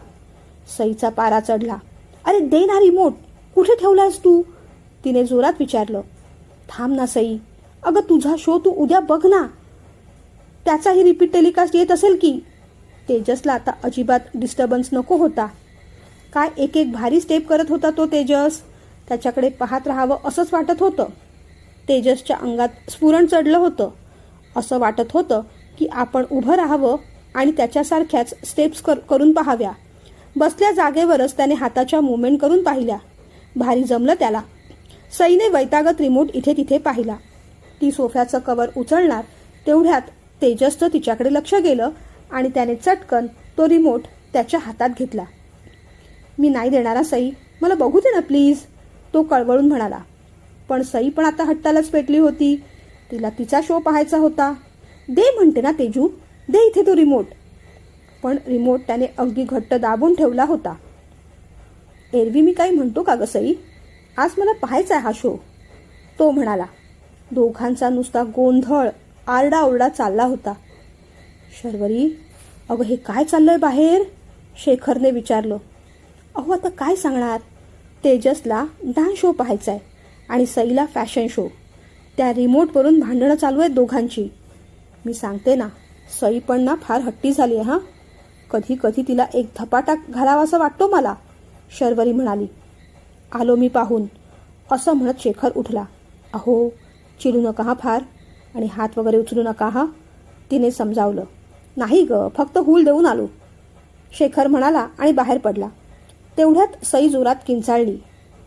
सईचा पारा चढला. अरे दे ना रिमोट, कुठे ठेवलायस तू, तिने जोरात विचारलं. थांब ना सई, अगं तुझा शो तू उद्या बघ ना, त्याचाही रिपीट टेलिकास्ट येत असेल की. तेजसला आता अजिबात डिस्टर्बन्स नको होता. काय एक एक भारी स्टेप करत होता तो तेजस. त्याच्याकडे पाहत राहावं असंच वाटत होतं. तेजसच्या अंगात स्फुरण चढलं होतं. असं वाटत होतं की आपण उभं राहावं आणि त्याच्यासारख्याच स्टेप्स करून पाहाव्या. बसल्या जागेवरच त्याने हाताच्या मुवमेंट करून पाहिल्या. भारी जमलं त्याला. सईने वैतागत रिमोट इथे तिथे पाहिला. ती सोफ्याचं कवर उचलणार तेवढ्यात तेजसचं तिच्याकडे लक्ष गेलं आणि त्याने चटकन तो रिमोट त्याच्या हातात घेतला. मी नाही देणारा सई, मला बघू दे ना प्लीज, तो कळवळून म्हणाला. पण सई पण आता हट्टालाच पेटली होती. तिला तिचा शो पाहायचा होता. दे म्हणते ना तेजू, दे इथे तो रिमोट. पण रिमोट त्याने अगदी घट्ट दाबून ठेवला होता. एरवी मी काही म्हणतो का ग सई, आज मला पाहायचा आहे हा शो, तो म्हणाला. दोघांचा नुसता गोंधळ, आरडाओरडा चालला होता. शर्वरी, अगं हे काय चाललंय बाहेर, शेखरने विचारलं. अहो आता काय सांगणार, तेजसला डान्स शो पाहायचा आहे आणि सईला फॅशन शो. त्या रिमोटवरून भांडणं चालू आहेत दोघांची. मी सांगते ना, सई पण ना फार हट्टी झाली आहे. हां, कधी कधी तिला एक धपाटा घालावासा वाटतो मला, शर्वरी म्हणाली. आलो मी पाहून, असं म्हणत शेखर उठला. अहो चिडू नका हा फार, आणि हात वगैरे उचलू नका हा, तिने समजावलं. नाही ग, फक्त हूल देऊन आलो, शेखर म्हणाला आणि बाहेर पडला. तेवढ्यात सई जोरात किंचाळली.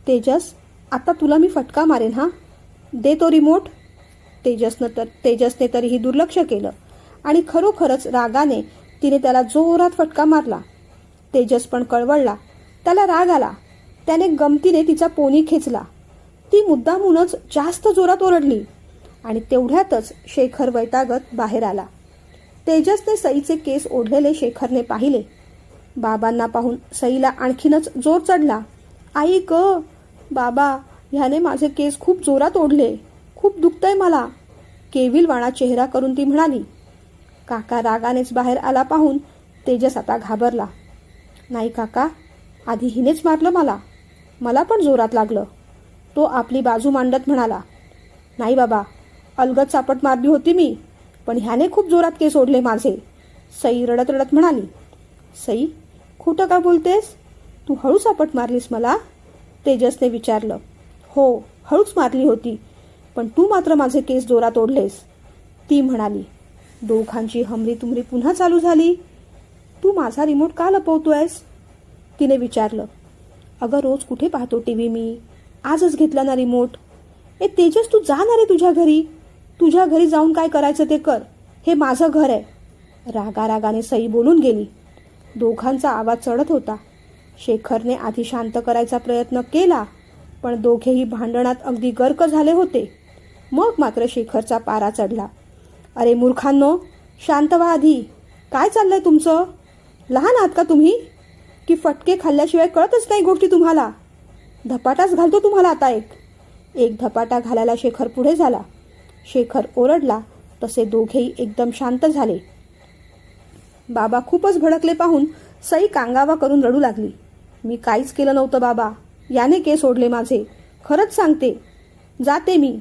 तेजस, आता तुला मी फटका मारेन हां, दे तो रिमोट. तेजसने तरीही दुर्लक्ष केलं आणि खरोखरच रागाने तिने त्याला जोरात फटका मारला. तेजस पण कळवळला. त्याला राग आला. त्याने गमतीने तिचा पोनी खेचला. ती मुद्दामूनच जास्त जोरात ओरडली आणि तेवढ्यातच शेखर वैतागत बाहेर आला. तेजसने सईचे केस ओढलेले शेखरने पाहिले. बाबांना पाहून सईला आणखीनच जोर चढला. आई ग, बाबा, ह्याने माझे केस खूप जोरात ओढले, खूप दुखतंय मला, केविलवाणा चेहरा करून ती म्हणाली. काका रागानेच बाहेर आला पाहून तेजस आता घाबरला. नाही काका, आधी हिनेच मारलं मला पण जोरात लागलं, तो आपली बाजू मांडत म्हणाला. नाही बाबा, अलगद चापट मारली होती मी, पण ह्याने खूप जोरात केस ओढले माझे, सई रडत रडत म्हणाली. सई, खोटं का बोलतेस, तू हळू चापट मारलीस मला, तेजसने विचारलं. हो, हळूच मारली होती, पण तू मात्र माझे केस जोरात ओढलेस, ती म्हणाली. दोघांची हमरी तुमरी पुन्हा चालू झाली. तू माझा रिमोट का लपवतोयस, तिने विचारलं. अगं रोज कुठे पाहतो टीव्ही मी, आजच घेतला ना रिमोट. ए तेजस, तू जा ना रे तुझ्या घरी, तुझ्या घरी जाऊन काय करायचं ते कर, हे माझं घर आहे, रागारागाने सई बोलून गेली. दोघांचा आवाज चढत होता. शेखरने आधी शांत करायचा प्रयत्न केला, पण दोघेही भांडणात अगदी गर्क झाले होते. मग मात्र शेखरचा पारा चढला. अरे मूर्खांनो, शांत व्हा आधी, काय चाललंय तुमचं, लहान आहात का तुम्ही, की फटके खाल्ल्याशिवाय कळतच नाही गोष्टी तुम्हाला, धपाटाच घालतो तुम्हाला आता एक धपाटा घालायला शेखर पुढे झाला. शेखर ओरडला तसे दोघेही एकदम शांत झाले. बाबा खूपच भडकले पाहून सई कांगावा करून रडू लागली. मी काहीच केलं नव्हतं बाबा, याने केस ओढले माझे, खरंच सांगते, जाते मी,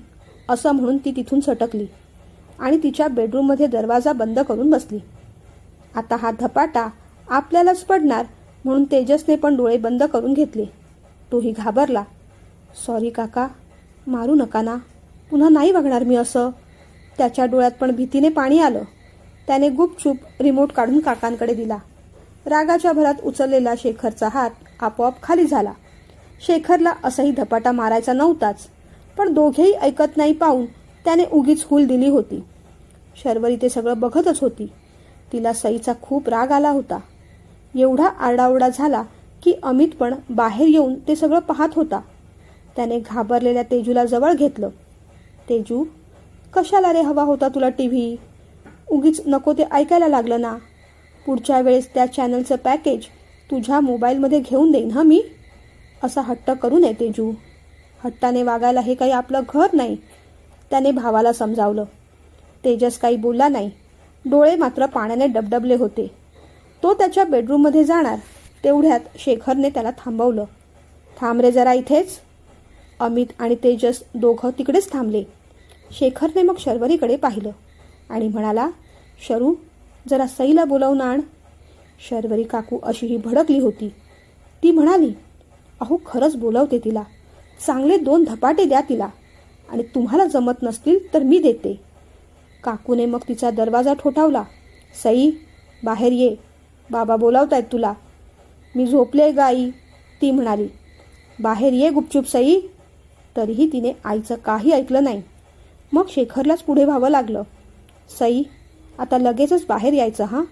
असं म्हणून ती तिथून सटकली आणि तिच्या बेडरूममध्ये दरवाजा बंद करून बसली. आता हा धपाटा आपल्यालाच पडणार म्हणून तेजसने पण डोळे बंद करून घेतले. तोही घाबरला. सॉरी काका, मारू नका ना, पुन्हा नाही वागणार मी असं. त्याच्या डोळ्यात पण भीतीने पाणी आलं. त्याने गुपचूप रिमोट काढून काकांकडे दिला. रागाच्या भरात उचललेला शेखरचा हात आपोआप खाली झाला. शेखरला असंही धपाटा मारायचा नव्हताच, पण दोघेही ऐकत नाही पाहून त्याने उगीच हूल दिली होती. शर्वरी ते सगळं बघतच होती. तिला सईचा खूप राग आला होता. एवढा आरडाओरडा झाला की अमित पण बाहेर येऊन ते सगळं पाहत होता. त्याने घाबरलेल्या तेजूला जवळ घेतलं. तेजू, कशाला रे हवा होता तुला टीव्ही, उगीच नको ते ऐकायला लागलं ना, पुढच्या वेळेस त्या चॅनलचं पॅकेज तुझ्या मोबाईलमध्ये घेऊन देईन हा मी, असा हट्ट करू नये तेजू, हट्टाने वागायला हे काही आपलं घर नाही, त्याने भावाला समजावलं. तेजस काही बोलला नाही. डोळे मात्र पाण्याने डबडबले होते. तो त्याच्या बेडरूममध्ये जाणार तेवढ्यात शेखरने त्याला थांबवलं. थांब रे जरा इथेच. अमित आणि तेजस दोघं तिकडेच थांबले. शेखरने मग शर्वरीकडे पाहिलं आणि म्हणाला, शरू, जरा सईला बोलावून आण. शर्वरी काकू अशीही भडकली होती. ती म्हणाली, अहो खरंच बोलवते तिला, चांगले 2 धपाटे द्या तिला, आणि तुम्हाला जमत नसतील तर मी देते. काकूने मग तिचा दरवाजा ठोठावला. सई, बाहेर ये, बाबा बोलावतायत तुला. मी झोपले गाई, ती म्हणाली. बाहेर ये गुपचूप सई. तरीही तिने आईचं काही ऐकलं नाही. मग शेखरलाच पुढे व्हावं लागलं. सई, आता लगेचच बाहेर यायचं हां,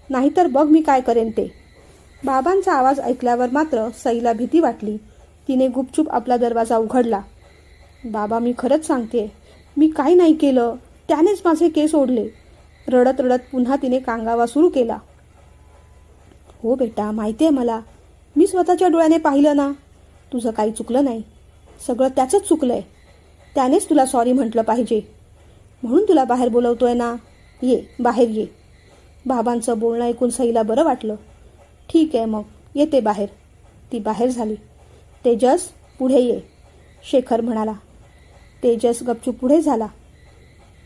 नाहीतर बघ मी काय करेन ते. बाबांचा आवाज ऐकल्यावर मात्र सईला भीती वाटली तिने गुपचूप आपला दरवाजा उघडला. बाबा, मी खरंच सांगते, मी काही नाही केलं, त्यानेच माझे केस ओढले. रडत रडत पुन्हा तिने कांगावा सुरू केला. हो बेटा, माहिती आहे मला, मी स्वतःच्या डोळ्याने पाहिलं ना. तुझं काही चुकलं नाही, सगळं त्याचंच चुकलं आहे. त्यानेच तुला सॉरी म्हटलं पाहिजे, म्हणून तुला बाहेर बोलवतोय ना. ये, बाहेर ये. बाबांचं बोलणं ऐकून सईला बरं वाटलं. ठीक आहे मग, येते बाहेर. ती बाहेर झाली. तेजस, पुढे ये, शेखर म्हणाला. तेजस गपचूप पुढे झाला.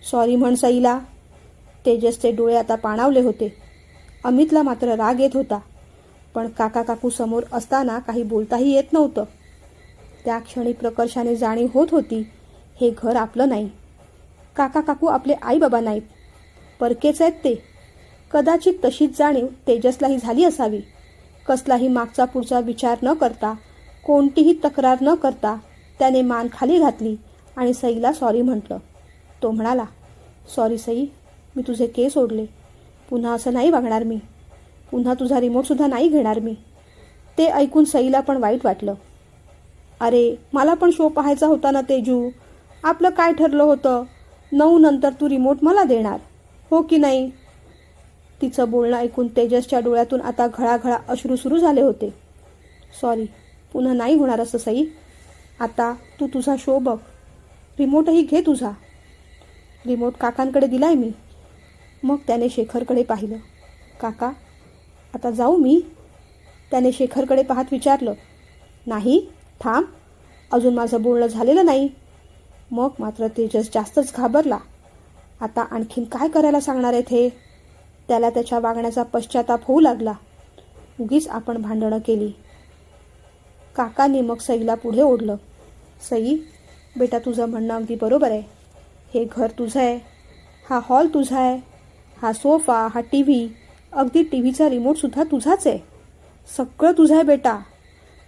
सॉरी म्हण सईला. तेजसचे डोळे आता पाणावले होते. अमितला मात्र राग येत होता, पण काका काकू समोर असताना काही बोलताही येत नव्हतं. त्या क्षणी प्रकर्षाने जाणीव होत होती, हे घर आपलं नाही. काका काकू आपले आई बाबा नाहीत, परकेच आहेत ते. कदाचित तशीच जाणीव तेजसलाही झाली असावी. कसलाही मागचा पुढचा विचार न करता, कोणतीही तक्रार न करता त्याने मान खाली घातली आणि सईला सॉरी म्हटलं. तो म्हणाला, सॉरी सई, मी तुझे केस ओढले. पुन्हा असं नाही वागणार मी. पुन्हा तुझा रिमोटसुद्धा नाही घेणार मी. ते ऐकून सईला पण वाईट वाटलं. अरे, मला पण शो पाहायचा होता ना तेजू. आपलं काय ठरलं होतं, 9 नंतर तू रिमोट मला देणार, हो की नाही. तिचं बोलणं ऐकून तेजसच्या डोळ्यातून आता घळाघळा अश्रू सुरू झाले होते. सॉरी, पुन्हा नाही होणार असं सई. आता तू तुझा शो बघ. रिमोटही घे तुझा. रिमोट काकांकडे दिलाय मी. मग त्याने शेखरकडे पाहिलं. काका, आता जाऊ मी. त्याने शेखरकडे पाहत विचारलं. नाही, थांब, अजून माझं बोलणं झालेलं नाही. मग मात्र तेजस जास्तच घाबरला. आता आणखीन काय करायला सांगणार आहेत हे. त्याला त्याच्या वागण्याचा पश्चाताप होऊ लागला. उगीच आपण भांडणं केली. काकांनी मग सईला पुढे ओढलं. सई बेटा, तुझं म्हणणं अगदी बरोबर आहे. हे घर तुझं आहे, हा हॉल तुझा आहे, हा सोफा, हा टी व्ही, अगदी टी व्हीचा रिमोटसुद्धा तुझाच आहे. सगळं तुझं आहे बेटा.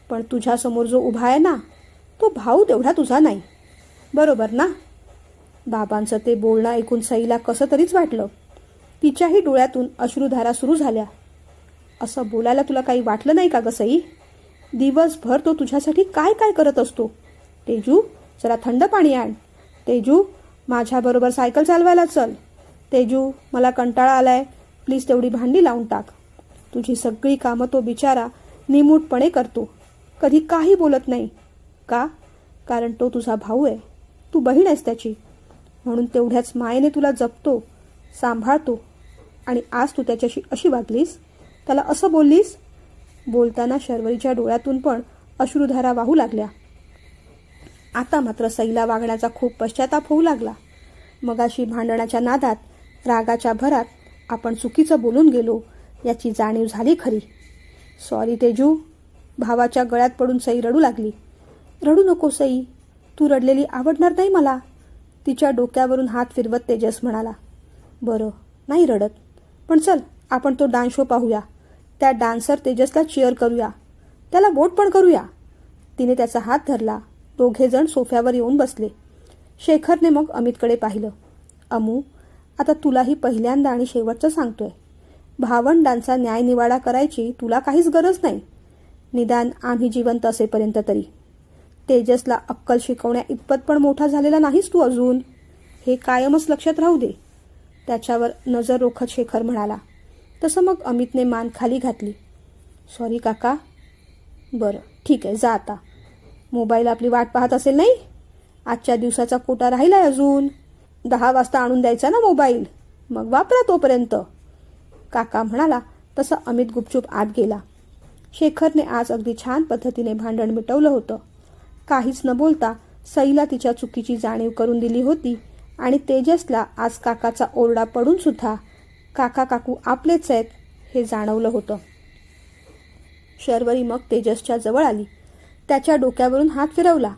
पण तुझ्यासमोर जो उभा आहे ना, तो भाऊ तेवढा तुझा नाही. बरोबर ना. बाबांचं ते बोलणं ऐकून सईला कसं तरीच वाटलं. तिच्याही डोळ्यातून अश्रुधारा सुरू झाल्या. असं बोलायला तुला काही वाटलं नाही का ग सई. दिवसभर तो तुझ्यासाठी काय काय करत असतो. तेजू, जरा थंड पाणी आण. तेजू, माझ्याबरोबर सायकल चालवायला चल. तेजू, मला कंटाळा आलाय, प्लीज तेवढी भांडी लावून टाक. तुझी सगळी कामं तो बिचारा निमूटपणे करतो, कधी काही बोलत नाही. का? कारण तो तुझा भाऊ आहे, तू बहीण आहेस त्याची. म्हणून तेवढ्याच मायेने तुला जपतो, सांभाळतो. आणि आज तू त्याच्याशी अशी वागलीस, त्याला असं बोललीस. बोलताना शर्वरीच्या डोळ्यातून पण अश्रुधारा वाहू लागल्या. आता मात्र सईला वागण्याचा खूप पश्चाताप होऊ लागला. मगाशी भांडणाच्या नादात, रागाच्या भरात आपण चुकीचं बोलून गेलो याची जाणीव झाली खरी. सॉरी तेजू. भावाच्या गळ्यात पडून सई रडू लागली. रडू नको सई, तू रडलेली आवडणार नाही मला. तिच्या डोक्यावरून हात फिरवत तेजस म्हणाला. बरं, नाही रडत, पण चल आपण तो डान्स शो पाहूया. त्या डान्सर तेजसला चीअर करूया, त्याला वोट पण करूया. तिने त्याचा हात धरला. दोघे जण सोफ्यावर येऊन बसले. शेखरने मग अमितकडे पाहिलं. अमू, आता तुलाही पहिल्यांदा आणि शेवटचं सांगतोय, भावंडांचा न्यायनिवाडा करायची तुला काहीच गरज नाही, निदान आम्ही जिवंत असेपर्यंत तरी. तेजसला अक्कल शिकवण्या इतपत पण मोठा झालेला नाहीस तू अजून, हे कायमच लक्षात राहू दे. त्याच्यावर नजर रोखत शेखर म्हणाला. तसं मग अमितने मान खाली घातली. सॉरी काका. बरं ठीक आहे, जा आता. मोबाईल आपली वाट पाहत असेल नाही. आजच्या दिवसाचा कोटा राहिलाय अजून. 10 वाजता आणून द्यायचा ना मोबाईल, मग वापरा तोपर्यंत. काका म्हणाला तसं अमित गुपचूप आत गेला. शेखरने आज अगदी छान पद्धतीने भांडण मिटवलं होतं. काहीच न बोलता सईला तिच्या चुकीची जाणीव करून दिली होती आणि तेजसला आज काकाचा ओरडा पडून सुद्धा काका काकू आपलेच आहेत हे जाणवलं होतं. शर्वरी मग तेजसच्या जवळ आली. त्याच्या डोक्यावरून हात फिरवला.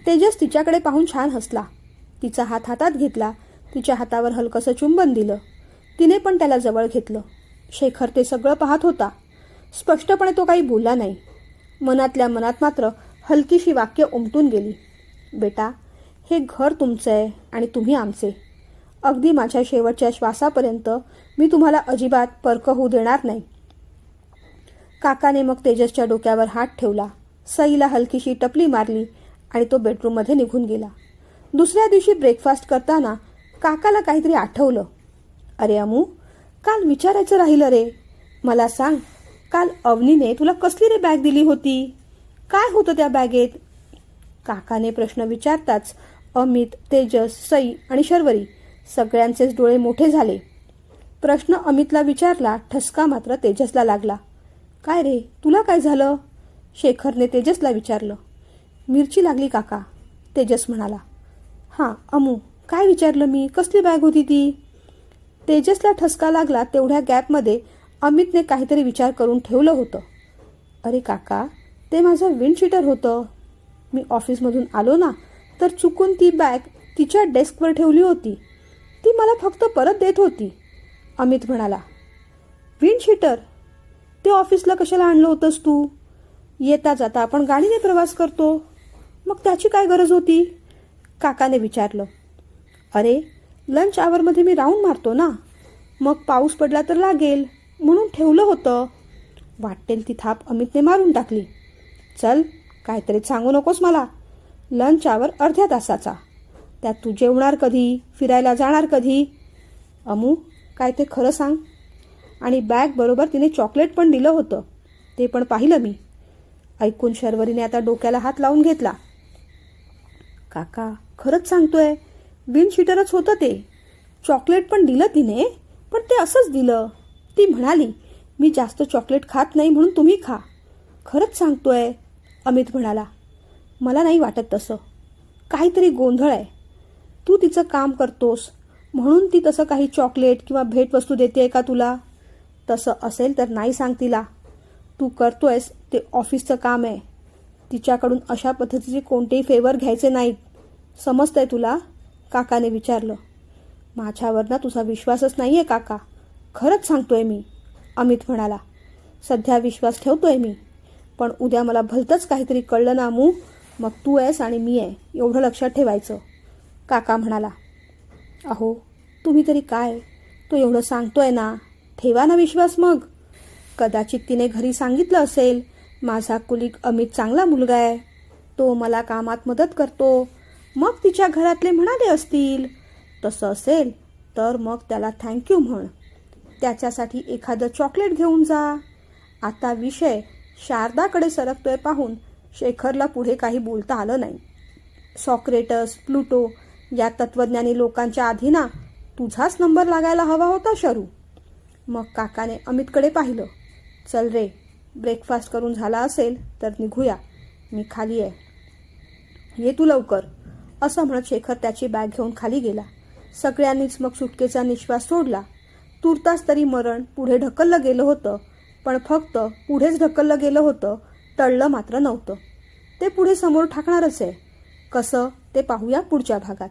तेजस तिच्याकडे पाहून छान हसला. तिचा हात हातात घेतला. तिच्या हातावर हलकंसं चुंबन दिलं. तिने पण त्याला जवळ घेतलं. शेखर ते सगळं पाहत होता. स्पष्टपणे तो काही बोलला नाही. मनातल्या मनात मात्र हलकीशी वाक्य उमटून गेली. बेटा, हे घर तुमचं आहे आणि तुम्ही आमचे. अगदी माझ्या शेवटच्या श्वासापर्यंत मी तुम्हाला अजिबात परक होऊ देणार नाही. काकाने मग तेजसच्या डोक्यावर हात ठेवला सईला हलकीशी टपली मारली आणि तो बेडरूममध्ये निघून गेला. दुसऱ्या दिवशी ब्रेकफास्ट करताना काकाला काहीतरी आठवलं. अरे अमू, काल विचारायचं राहिलं रे. मला सांग, काल अवनीने तुला कसली रे बॅग दिली होती? काय होतं त्या बॅगेत? काकाने प्रश्न विचारताच अमित, तेजस, सई आणि शर्वरी सगळ्यांचेच डोळे मोठे झाले. प्रश्न अमितला विचारला, ठसका मात्र तेजसला लागला. काय रे, तुला काय झालं? शेखरने तेजसला विचारलं. मिरची लागली काका, तेजस म्हणाला. हां अमू, काय विचारलं मी? कसली बॅग होती ती? तेजसला ठसका लागला तेवढ्या गॅपमध्ये अमितने काहीतरी विचार करून ठेवलं होतं. अरे काका, ते माझं विंडशीटर होतं. मी ऑफिसमधून आलो ना, तर चुकून ती बॅग तिच्या डेस्कवर ठेवली होती. ती मला फक्त परत देत होती, अमित म्हणाला. विंडशीटर? ते ऑफिसला कशाला आणलं होतंस तू? येता जाता आपण गाडीने प्रवास करतो, मग त्याची काय गरज होती? काकाने विचारलं. अरे, लंच आवरमध्ये मी राऊंड मारतो ना, मग पाऊस पडला तर लागेल म्हणून ठेवलं होतं. वाटेल ती थाप अमितने मारून टाकली. चल, काहीतरी सांगू नकोस मला. लंच आवर अर्ध्या तासाचा, त्यात तू जेवणार कधी, फिरायला जाणार कधी? अमू, काय ते खरं सांग. आणि बॅग बरोबर तिने चॉकलेट पण दिलं होतं, ते पण पाहिलं मी. ऐकून शर्वरीने आता डोक्याला हात लावून घेतला. काका, खरंच सांगतोय, विंडशीटरच होतं ते. चॉकलेट पण दिलं तिने, पण ते असंच दिलं. ती म्हणाली, मी जास्त चॉकलेट खात नाही म्हणून तुम्ही खा. खरंच सांगतोय, अमित म्हणाला. मला नाही वाटत तसं. काहीतरी गोंधळ आहे. तू तिचं काम करतोस म्हणून ती तसं काही चॉकलेट किंवा भेटवस्तू देते का तुला? तसं असेल तर नाही सांग तिला. तू करतोयस ते ऑफिसचं काम आहे. तिच्याकडून अशा पद्धतीचे कोणतेही फेवर घ्यायचे नाहीत. समजतंय तुला? काकाने विचारलं. माझ्यावर ना तुझा विश्वासच नाही आहे काका. खरंच सांगतोय मी, अमित म्हणाला. सध्या विश्वास ठेवतोय मी, पण उद्या मला भलतंच काहीतरी कळलं ना अमू, मग तू आहेस आणि मी आहे एवढं लक्षात ठेवायचं, काका म्हणाला. अहो, तुम्ही तरी काय, तो एवढं सांगतोय ना, ठेवा ना विश्वास मग. कदाचित तिने घरी सांगितलं असेल, माझा कुलीग अमित चांगला मुलगा आहे, तो मला कामात मदत करतो. मग तिच्या घरातले म्हणाले असतील. तसं असेल तर मग त्याला थँक्यू म्हण. त्याच्यासाठी एखादं चॉकलेट घेऊन जा. आता विषय शारदाकडे सरकतोय पाहून शेखरला पुढे काही बोलता आलं नाही. सॉक्रेटस, प्लुटो या तत्त्वज्ञानी लोकांच्या आधी ना तुझाच नंबर लागायला हवा होता शरू. मग काकाने अमितकडे पाहिलं. चल रे, ब्रेकफास्ट करून झाला असेल तर निघूया, मी खाली आहे, ये तू लवकर, असं म्हणत शेखर त्याची बॅग घेऊन खाली गेला. सगळ्यांनीच मग सुटकेचा निश्वास सोडला. तुर्तास तरी मरण पुढे ढकललं गेलं होतं, पण फक्त पुढेच ढकललं गेलं होतं, टळलं मात्र नव्हतं. ते पुढे समोर ठाकणारच आहे. कसं ते पाहूया पुढच्या भागात.